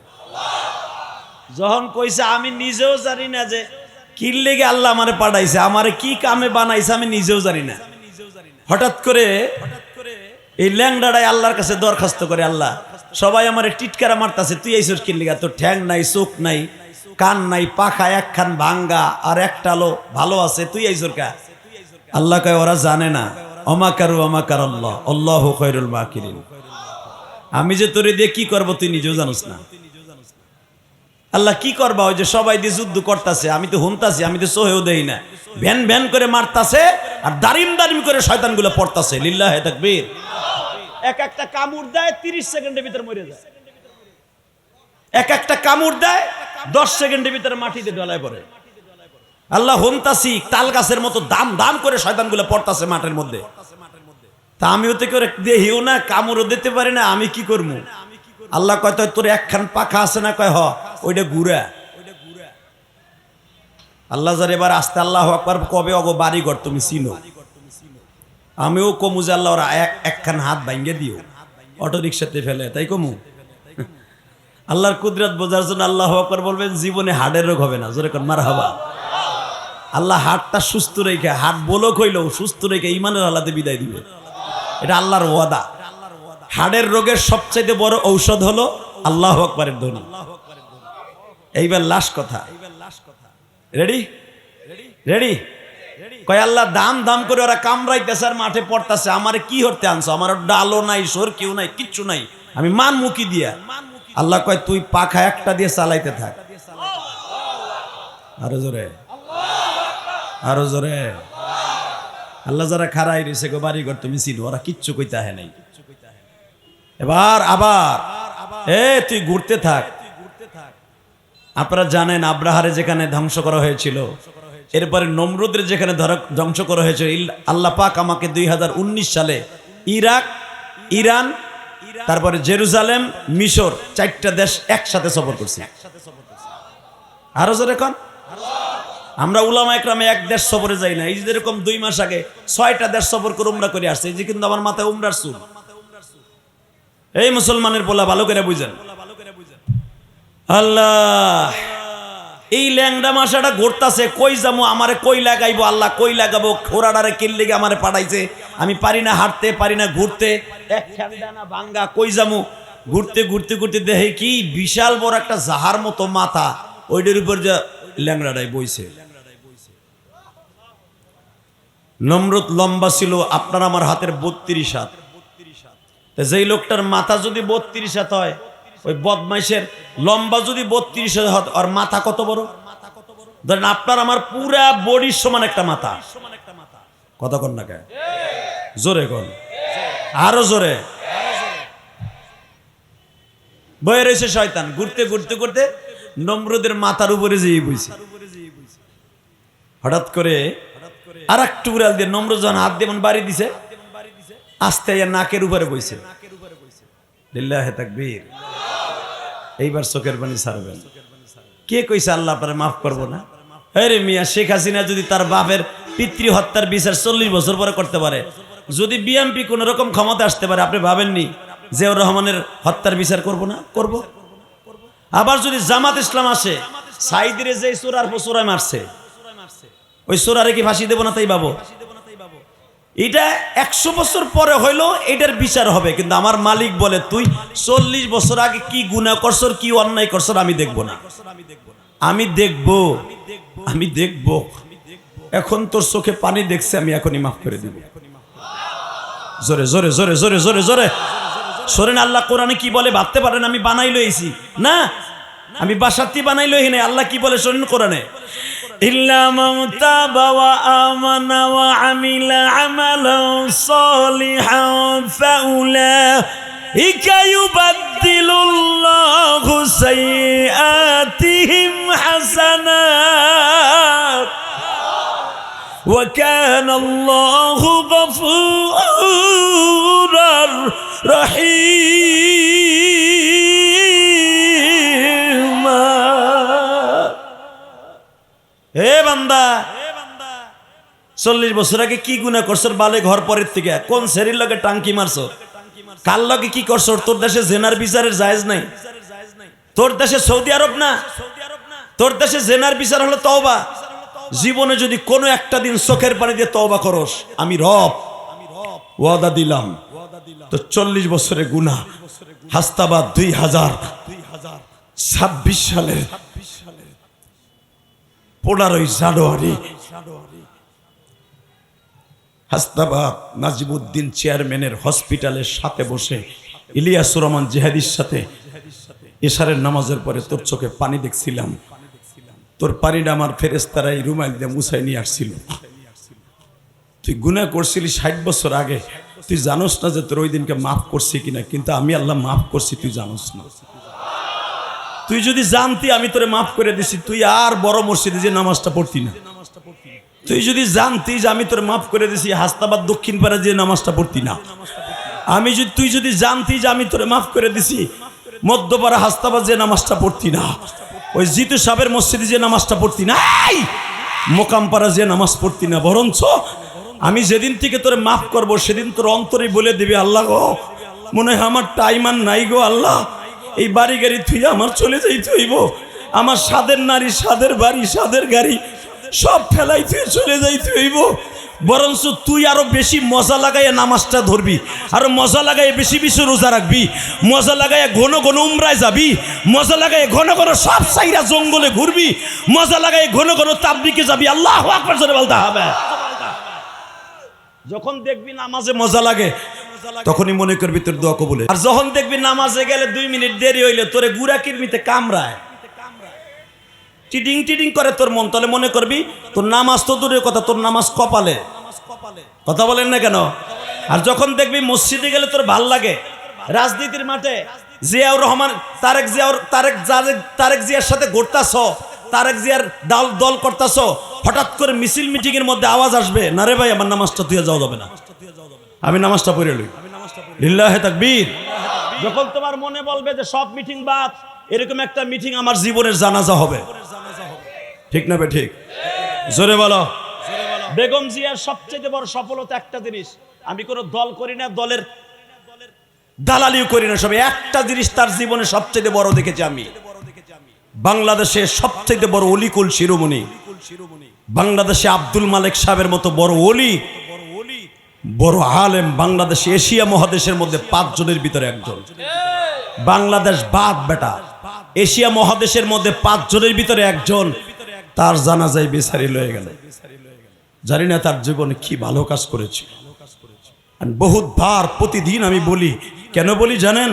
যখন কইছে আমি নিজেও জানি না যে কিল লেগে আল্লাহ আমারে পাঠাইছে, আমারে কি কামে বানাইছে আমি নিজেও জানি না, হঠাৎ করে এই ল্যাংড়াটাই আল্লাহর কাছে দরখাস্ত করে, আল্লাহ সবাই আমারে টিটকারা মারতাছে, তুই আইসোর কিল লেগা? তোর ঠ্যাং নাই, চোখ নাই, কান নাই, পাখা একখান ভাঙ্গা আর একটা লো ভালো আছে, তুই আইসোর কা? আল্লাহ কয় ওরা জানে না, অমাকারু অমাকার আল্লাহ আল্লাহু খায়রুল মাকিরিন। আমি যে তোরে দিয়ে কি করবো তুই নিজেও জানোস না। আল্লাহ কি করবা? ওই যে সবাই দিয়ে যুদ্ধ করতেছে, আমি তো হুনতাছি, আমি তো সহেও দেই না, ভ্যান ভ্যান করে মারতাছে আর দারিম দারিম করে শয়তানগুলো পড়তাছে। লিল্লাহে তাকবীর। এক একটা কামড় দেয় 30 সেকেন্ডের ভিতরে মরে যায়, এক একটা কামড় দেয় 10 সেকেন্ডের ভিতরে মাটিতে ঢলায় পড়ে। আল্লাহ হুনতাছি, তাল গাছের মতো দাম দাম করে শয়তানগুলো পড়তাছে মাঠের মধ্যে। তা আমি ওতে করে দেহিও না, কামড়ও দিতে পারি না, আমি কি করবো? আল্লাহ কয় তোর একখান পাখা আছে না? কয় হ, ওইটা গুড়া। আল্লাহ যার এবার আসতে আল্লাহ আকবার কবে অগো বাড়ি ঘর তুমি চিনো? আমিও কমু যে আল্লাহ ওরা একখান হাত ভাঙ্গে দিও, অটো রিক্সাতে ফেলে, তাই কমু? আল্লাহর কুদরত বোঝার জন্য আল্লাহ আকবার বলবেন, জীবনে হার্টের রোগ হবে না। জোরে কোন মারহাবা। আল্লাহ হার্টটা সুস্থ রেখে, হার্ট বলক হইলেও সুস্থ রেখে ইমানের আল্লাহতে বিদায় দিবে, এটা আল্লাহর ওয়াদা। হার্টের রোগের সবচাইতে বড় ঔষধ হলো আল্লাহু আকবারের ধ্বনি। এইবার লাস্ট কথা, রেডি রেডি? কয় আল্লাহ দাম দাম করে ওরা কামড়াইতেছে আর মাঠে পড়তেছে, আমারে কি হতে আনছো? আমার ডালো নাই, সর কেউ নাই, কিচ্ছু নাই, আমি মান মুখি দিয়া। আল্লাহ কয় তুই পাখা একটা দিয়ে চালাইতে থাক। আরো জোরে, আরো জোরে। আল্লাহ যারা খারাই রয়েছে গো বাড়ি ঘর তুমি চিনো, ওরা কিচ্ছু কইতে আহে নাই। এবার আবার তুই ঘুরতে থাক। আপনারা জানেন আব্রাহারে যেখানে ধ্বংস করা হয়েছিল, এরপরে নমরুদের যেখানে ধ্বংস করা হয়েছিল, আল্লাহ পাক আমাকে 2019 সালে ইরাক, ইরান, তারপরে জেরুজালেম, মিশর, 4টা দেশ একসাথে সফর করছি। আরো জোরে কোন। আমরা উলামা একরামে এক দেশ সফরে যাই না। এই যেরকম 2 মাস আগে 6টা দেশ সফর করে উমরা করে আসছে। এই যে কিন্তু আমার মাথায় উমরার চুল। এই মুসলমানের পোলা ভালো করে বুঝেন। আল্লাহ এই ল্যাংডা মাসাটা ঘুরতাছে, কই যাবো, আমারে কই লাগাইবো, আল্লাহ কই লাগাবো? খোরাডারে কিল লেগে আমারে পাঠাইছে, আমি পারি না হাঁটতে, পারি না ঘুরতে, এক ঠ্যাংডানা ভাঙ্গা, কই যাবো? ঘুরতে ঘুরতে ঘুরতে দেখে কি বিশাল বড় একটা জাহার মতো মাথা, ওইটার উপর যা ল্যাংড়াটাই বইছে। নমরুদ লম্বা ছিল আপনার আমার হাতের 32 হাত। যেই লোকটার মাথা যদি 32 হাত হয়, ওই বদমাইশের লম্বা যদি 32 হাত হয়, আর মাথা কত বড়? ধরেন আপনার আমার পুরা বডির সমান একটা মাথা। কথা কন না কে? জোরে কন, আরো জোরে। বয়ে রয়েছে শয়তান, ঘুরতে ঘুরতে ঘুরতে নমরুদের মাথার উপরে যেয়ে বইছে। হঠাৎ করে আর একটু উড়াল দিয়ে নমরুদ যখন হাত দিয়ে বাড়ি দিছে, আস্তে নাকের উপরে বইছে। লিল্লাহে তাকবীর। এইবার চোখের পানি ছাড়বেন। কে কইছে আল্লাহ আপনারা মাফ করবো না? আরে মিয়া, শেখ হাসিনা যদি তার বাপের পিতৃ হত্যার বিচার 40 বছর পরে করতে পারে, যদি বিএনপি কোন রকম ক্ষমতা আসতে পারে, আপনি ভাবেননি জিয়াউর রহমানের হত্যার বিচার করব না? করব। আবার যদি জামাত ইসলাম আসে, সাইদিরে যে চোরার পচোরায় মারছে, ওই চোরারে কি ফাঁসি দেবো না? তাই বাবু এটা 100 বছর পরে হইলো এটার বিচার হবে, কিন্তু আমার মালিক বলে তুই 40 বছর আগে কি গুনাহ করছর, কি অন্যায় করছর আমি দেখব না, আমি দেখব। এখন তোর চোখে পানি দেখছে, আমি এখনই মাফ করে দিব। জোরে জোরে জোরে জোরে জোরে জোরে সরেন। আল্লাহ কোরআনে কি বলে ভাবতে পারেন আমি বানাই লইছি না, আমি বাসাতি বানাই লই না। আল্লাহ কি বলে শোনেন কোরআনে, ইল্লা মান তাবা ওয়া আমানা ওয়া আমিলা আমালান সালিহান ফাউলাইকা ইউবাদদিলুল্লাহু সাইয়্যাতিহিম হাসানাত ওয়া কানাল্লাহু গফুরার রহিম। হে বান্দা, 40 বছর আগে কি গুনাহ করছর বালে ঘর পরের থেকে? কোন শরীর লগে টাঙ্কি মারছো? কার লগে কি করছো? তোর দেশে জেনার বিচারের জায়েজ নাই? তোর দেশে সৌদি আরব না? তোর দেশে জেনার বিচার হলো তওবা। জীবনে যদি কোনো একটা দিন চোখের পানি দিয়ে তওবা করস, আমি রব ওয়াদা দিলাম তো 40 বছরের গুনাহ। হাস্তাবাদ 2026 সালের 15 জানুয়ারি হাস্তাবাদ নাজিমুদ্দিন চেয়ারম্যানের হসপিটালের সাথে বসে ইলিয়াসুর রহমান জিহাদির সাথে এশারের নামাজের পরে তোর চোখে পানি দেখছিলাম। তোর পানিটা আমার ফেরেশতারাই রুমাল দিয়ে মুছাই নিয়ে আসছিল। তুই গুনাহ করছিলি 60 বছর আগে, তুই জানোস না যে তোর ওই দিনকে মাফ করছি কিনা, কিন্তু আমি আল্লাহ মাফ করছি, তুই জানোস না। তুই যদি জানতি আমি তোরে মাফ করে দিছি, তুই আর বড় মসজিদে যে নামাজটা পড়তি না। তুই যদি জানতি যে আমি তোরে মাফ করে দিছি, হাস্তাবাদ দক্ষিণ পাড়া যে নামাজটা পড়তি না। তুই যদি জানতি যে আমি তোরে মাফ করে দিছি, মধ্যপাড়া হাস্তাবাদ যে নামাজটা পড়তি না, ওই জিতু সাহেবের মসজিদে যে নামাজটা পড়তি না, মোকামপাড়া যে নামাজ পড়তি না, বরঞ্চ আমি যেদিন থেকে তোরে মাফ করব সেদিন তোর অন্তরে বলে দিবি, আল্লাহ গো মনে হয় আমার টাইম আর নাই গো, আল্লাহ এই বাড়ি গাড়ি তুই আমার চলে যাইতে হইব, আমার স্বাদের নারী, স্বাদের বাড়ি, স্বাদের গাড়ি সব ফেলাই তুই চলে যাইতে হইব। বরঞ্চ তুই আরো বেশি মজা লাগাইয়া নামাজটা ধরবি, আরো মজা লাগাইয়া বেশি বেশি রোজা রাখবি, মজা লাগাইয়া ঘন ঘন উমরায় যাবি, মজা লাগাইয়া ঘন ঘন সব সাইরা জঙ্গলে ঘুরবি, মজা লাগাইয়া ঘন ঘন তাবলিগে যাবি। আল্লাহু আকবার জোরে বলতে হবে। যখন দেখবি নামাজে মজা লাগে তখনই মনে করবি তোর দোয়া কবুল। আর যখন দেখবি নামাজে গেলে 2 মিনিট দেরি হইলে তোরে গুড়া কিরমিতে কামড়ায়, টিডিং টিডিং করে তোর মন, তাহলে মনে করবি তোর নামাজ তো দূরের কথা, তোর নামাজ কপালে। কথা বলেন না কেন? আর যখন দেখবি মসজিদে গেলে তোর ভাল লাগে, রাজনীতির মাঠে জিয়াউর রহমান তারেক জিয়ার সাথে ঘুরতাছ, তারেক জিয়ার দল করতাছ, হঠাৎ করে মিছিল মিটিং এর মধ্যে আওয়াজ আসবে, না রে ভাই আমার নামাজটা তুই যাওয়া যাবে না, আমি নামাজটা পড়ে লই, লিল্লাহে তাকবীর। যখন তোমার মনে বলবে যে সব মিটিং বাদ, এরকম একটা মিটিং আমার জীবনের জানাজা হবে, ঠিক না বে ঠিক? জোরে বলো। বেগম জিয়ার সবচেয়ে বড় সফলতা একটা জিনিস, আমি কোনো দল করি না, দলের দালালিও করি না, সব একটা জিনিস তার জীবনে সবচেয়ে বড় দেখেছি আমি, বাংলাদেশে সবচেয়ে বড় অলিকুল শিরোমণি, বাংলাদেশে আব্দুল মালেক সাহেবের মতো বড় ওলি, বড় আলেম, বাংলাদেশে এশিয়া মহাদেশের মধ্যে 5 জনের ভিতরে একজন। বাংলাদেশ বাদ বেটা, এশিয়া মহাদেশের মধ্যে 5 জনের ভিতরে একজন, তার জানাজায় বেচারি লয়ে গেল। জানি না তার জীবনে কি ভালো কাজ করেছে। বহুতবার প্রতিদিন আমি বলি, কেন বলি জানেন?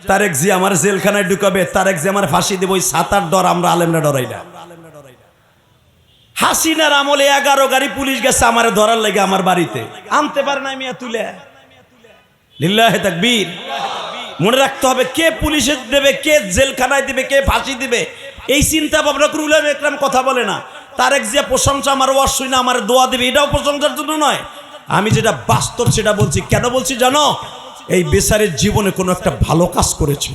তারেক জি আমার জেলখানায় ঢুকাবে, তারেক জি আমার ফাঁসি দেব, ওই 7-8 ডর আমরা আলেমরা ডরাই না। হাসিনার আমলে 11 গাড়ি পুলিশ গেছে আমার ধরার লাগে, আমার বাড়িতে আনতে পারে না মিয়া তুলে। লিল্লাহে তাকবীর। মনে রাখতে হবে কে পুলিশে দেবে, কে জেলখানায় দিবে, কে ফাঁসি দিবে, এই চিন্তা ভাবনা করে উলামা একরাম কথা বলে না। তারেক জিয়া প্রশংসা আমার ওয়াজ শুনে আমার দোয়া দিবে, এটাও প্রশংসার জন্য নয়, আমি যেটা বাস্তব সেটা বলছি। কেন বলছি জানো? এই বেচারের জীবনে কোনো একটা ভালো কাজ করেছে,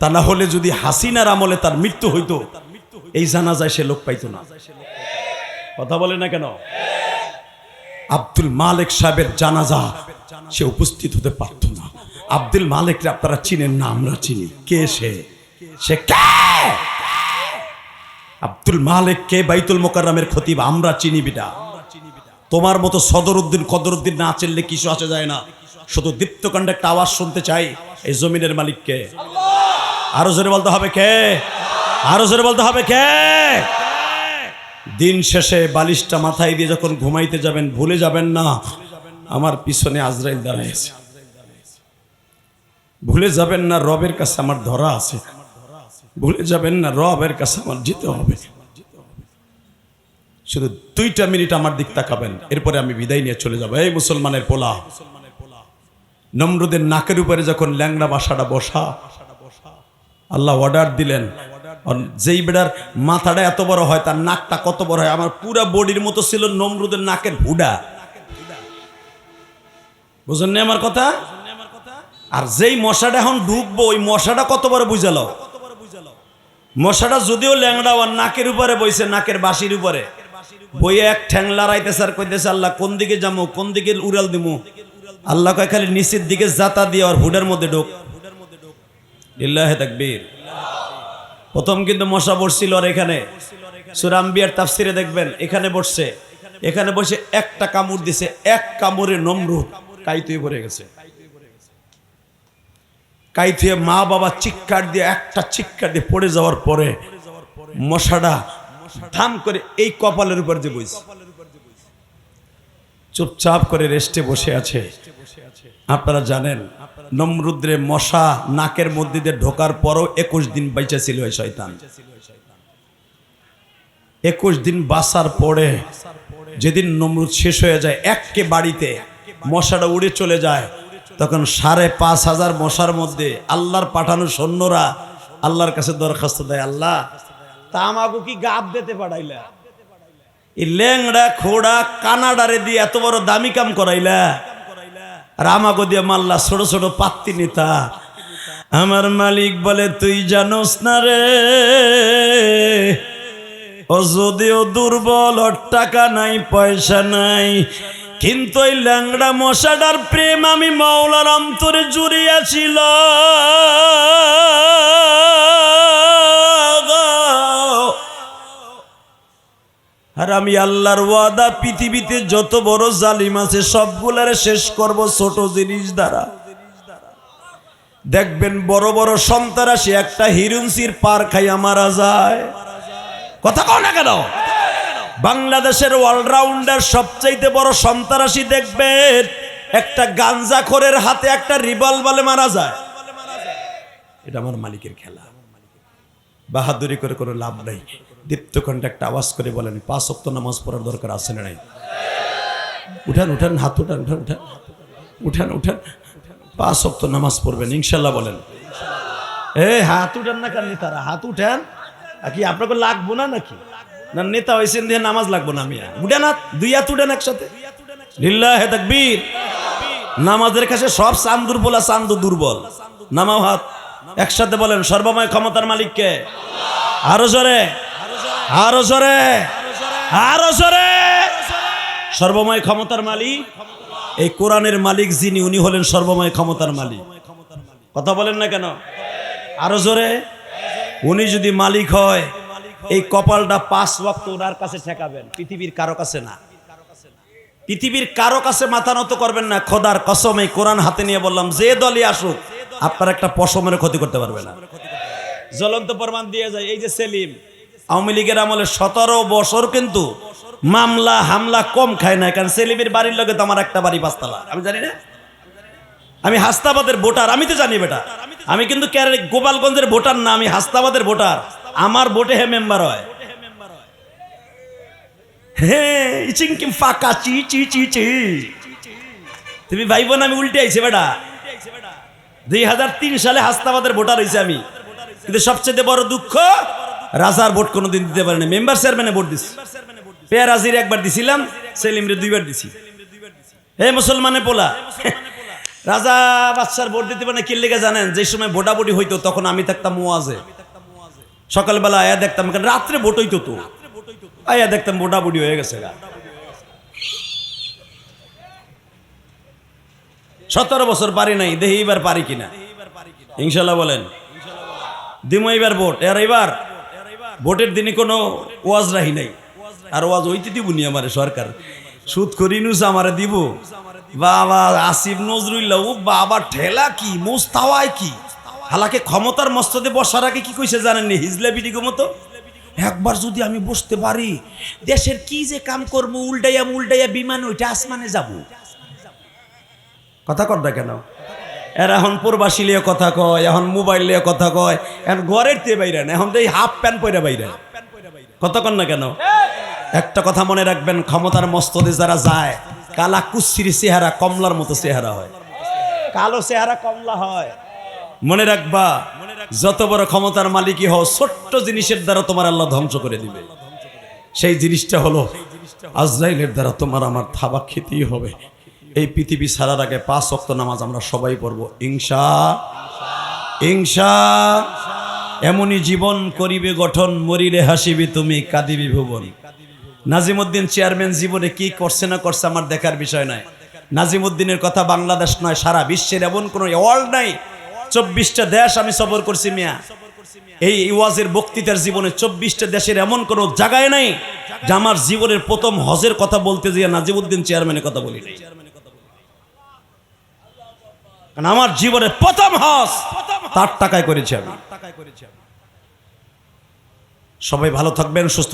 তা না হলে যদি হাসিনার আমলে তার মৃত্যু হইতো, এই জানাজায় সে লোক পাইতো না। কথা বলে না কেন? আব্দুল মালেক সাহেবের জানাজা সে উপস্থিত হতে পারত না। আব্দুল মালেককে আপনারা চিনেন না, আমরা চিনি। কে সে? সে কে? আব্দুল মালেক কে? বাইতুল মোকাররমের খতিব, আমরা চিনি বিটা। তোমার মতো সদরউদ্দিন কদরউদ্দিন না চিনলে কিছু আসে যায় না। শুধু দীপ্তকাণ্ডে একটা আওয়াজ শুনতে চাই, এই জমিনের মালিককে। আরো জোরে বলতে হবে কে? আরো জোরে বলতে হবে কে? দিন শেষে বালিশটা মাথায় দিয়ে যখন ঘুমাইতে যাবেন, ভুলে যাবেন না আমার পিছনে আজরাইল দাঁড়ায় আছে। ভুলে যাবেন না রবের কাছে আমার ধরা আছে। ভুলে যাবেন না রবের কাছে আমার যেতে হবে। শুধু 2টা মিনিট আমার দিক তাকাবেন, এরপরে আমি বিদায় নিয়ে চলে যাবো। এই মুসলমানের পোলা, নমরুদের নাকের উপরে যখন ল্যাংড়া বাসাটা বসা, আল্লাহ অর্ডার দিলেন, যেই বেড়ার মাথাটা এত বড় হয় তার নাকটা কত বড় হয়, আমার পুরা বডির মতো ছিল নমরুদের নাকের হুডা। বুঝলেন না আমার কথা? আর যেই মশাটা এখন ঢুকবো, ওই মশাটা কত বড় বুঝালো। মশাটা যদিও ল্যাংড়া, আর নাকের উপরে বইছে, নাকের বাসির উপরে বইয়ে এক ঠ্যাং লড়াইতেছে আর কইতেছে আল্লাহ কোন দিকে যাবো, কোন দিকে উড়াল দিমু। আল্লাহ কয় খালি নিচের দিকে জাতা দিয়ে আর হুডার মধ্যে ঢোক। লিল্লাহে তাকবীর। প্রথম কিন্তু মশা বসছিল, আর এখানে সূরা আম্বিয়ার তাফসিরে দেখবেন এখানে বসছে, এখানে বসে একটা কামড় দিছে, এক কামড়ে নমরুদ কাইতুয়ে পড়ে গেছে। কাইতুয়ে মা বাবা চিৎকার দিয়ে, একটা চিৎকার দিয়ে পড়ে যাওয়ার পরে মশাটা ধাম করে এই কপালের উপর যে বইছে, চুপচাপ করে রেস্টে বসে আছে। আপনারা জানেন নমরুদ্রে মশা নাকের মধ্যে দিয়ে ঢোকার পরও 21 দিন বাইচা ছিল এই শয়তান। 21 দিন বাঁচার পরে যেদিন নমরুদ শেষ হয়ে যায়, একে বাড়িতে মশাটা উড়ে চলে যায়, তখন 5,500 মশার মধ্যে আল্লাহর পাঠানো সৈন্যরা আল্লাহর কাছে দরখাস্ত দেয়, আল্লাহ তা আমাকে কি গাব দিতে পাঠাইলা? এই ল্যাংড়া খোড়া কানাডারে দিয়ে এত বড় দামি কাম করাইলা, আর আমাকে দিয়ে মাল্লা ছোট ছোট পাত্তি নিতা। আমার মালিক বলে তুই জানোস না রে, ও যদিও দুর্বল, ওর টাকা নাই পয়সা নাই, কিন্তু ওই ল্যাংড়া মশাটার প্রেম আমি মাওলার অন্তরে জুড়িয়াছিল। আর আমি আল্লাহর ওয়াদা, পৃথিবীতে যত বড় জালিম আছে সবগুলারে শেষ করব ছোট জিনিস দ্বারা। দেখবেন বড় বড় সন্ত্রাসী একটা হিরুনসির পার খাইয়া মারা যায়। কথা কও না কেন? বাংলাদেশের অলরাউন্ডার সবচাইতে বড় সন্ত্রাসী দেখবেন একটা গাঞ্জাখোরের হাতে একটা রিভলভারে মারা যায়। এটা আমার মালিকের খেলা। বাহাদুরি করে কোনো লাভ নাই। দীপ্তকণ্ঠে একটা আওয়াজ করে বলেন 5 ওয়াক্ত নামাজ পড়ার দরকার আছে না নাই? উঠান উঠান, হাত উঠান, উঠান উঠান উঠান উঠান, 5 ওয়াক্ত নামাজ পড়বেন ইনশাল্লাহ। বলেন হাত উঠান না কেন? নেতারা হাত উঠান। কি আপনাকে লাগবো না নাকি? না নেতা হয়েছেন দিয়ে নামাজ লাগবো না? আমি উঠেন হাত, 2 হাত উঠেন একসাথে। লিল্লাহে তাকবীর। নামাজের কাছে সব চান দুর্বল, চান্দ দুর্বল। নামাও হাত একসাথে, বলেন সর্বময় ক্ষমতার মালিককে। আরো জোরে, আরো জোরে, আরো জোরে। সর্বময় ক্ষমতার মালিক এই কোরআনের মালিক যিনি, উনি হলেন সর্বময় ক্ষমতার মালিক। কথা বলেন না কেন? আরো জোরে। উনি যদি মালিক হয়, এই কপালটা 5 ওয়াক্ত ওনার কাছে ঠেকাবেন, পৃথিবীর কারো কাছে না। পৃথিবীর কারো কাছে মাথা নত করবেন না। খোদার কসম, এই কোরআন হাতে নিয়ে বললাম, যে দলই আসুক আপনার একটা পশমের ক্ষতি করতে পারবে না। জ্বলন্ত প্রমাণ দিয়ে যায়। এই যে সেলিম, আওয়ামী লীগের আমলে 17 বছর কিন্তু মামলা হামলা কম খায় না। কারণ সেলিমের বাড়ির লগে তো আমার একটা বাড়ি 5 তলা। আমি জানি না, আমি হাস্তাবাদের ভোটার। আমি তো জানি বেটা, আমি কিন্তু গোপালগঞ্জের ভোটার না, আমি হাস্তাবাদের ভোটার। আমার ভোটে হে মেম্বার হয়। তুমি ভাইব না আমি উল্টে আইছি বেটা। 2003 সালে হাস্তাবাদের ভোটার হয়েছে আমি, কিন্তু সবচেয়ে বড় দুঃখ রাজার ভোট কোনোদিন দিতে পারে না। মেম্বার চেয়ারম্যানে ভোট দিছি। পেয়ার হাজির একবার দিছিলাম, সেলিমরে 2 বার দিছি। হে মুসলমানে পোলা, রাজা বাদশার ভোট দিতে পারে না। কি লেগে জানেন? যে সময় ভোটাভুটি হইতো তখন আমি থাকতাম ওয়াজে। সকালবেলা আয়া দেখতাম, রাত্রে ভোট হইতো তো, আয়া দেখতাম ভোটাভুটি হয়ে গেছে। 17 বছর পারি নাই, দেখি এবার পারি কিনা। ইনশাল্লাহ বলেন দিমো এবার ভোট। আর এবার ভোটের দিনে কোনো ওয়াজ রাহি নাই। আর ওয়াজ হইতে দিবনি আমার সরকার। সুদ করি নুস আমারে দিব বাবা আসিফ নজরুল্লাহ ও বাবা ঠেলা কি মোস্তাওয়ায় কি হালাকে ক্ষমতার মস্তদে বসার আগে কি কইছে জানেননি হিজলা বিডিগো মতো একবার যদি আমি বসতে পারি দেশের কি যে কাম করবো উল্টাইয়া বিমান ওইটা আসমানে যাব কথা কর না কেন এর এখন প্রবাসী লিয়ে কথা কয় এখন মোবাইল লিয়ে কথা কয় এখন ঘরের দিয়ে বাইরে না এখন তো এই হাফ প্যান্ট পরে বাইরে কথা কর না কেন একটা কথা মনে রাখবেন ক্ষমতার মস্তদে যারা যায় কালা কুচ্ছির চেহারা কমলার মতো চেহারা হয় কালো চেহারা কমলা হয় মনে রাখবা যত বড় ক্ষমতার মালিকই হও ছোট্ট জিনিসের দ্বারা তোমার আল্লাহ ধ্বংস করে দিবে সেই জিনিসটা হলো আজরাইলের দ্বারা তোমার আমার থাবা খেতেই হবে এই পৃথিবী ছাড়ার আগে 5 ওয়াক্ত নামাজ আমরা সবাই পড়বো ইনশাআল্লাহ এমনই জীবন করিবে গঠন মরিলে হাসিবি তুমি কাঁদিবি ভুবন নাজিমউদ্দিন চেয়ারম্যান জীবনে কি করছে না করছে আমার দেখার বিষয় নয় নাজিমউদ্দিনের কথা বাংলাদেশ নয় সারা বিশ্বের এমন কোনো ওয়ার্ল্ড নাই 24টা দেশ আমি সফর করছি মিয়া এই ওয়াজের বক্তৃতার জীবনে 24টা দেশের এমন কোনো জায়গায় নাই যে আমার জীবনের প্রথম হজের কথা বলতে গিয়ে নাজিমউদ্দিন চেয়ারম্যানের কথা বলি নাই কারণ আমার জীবনের প্রথম হজ তার টাকায় করেছি আমি সবাই ভালো থাকবেন সুস্থ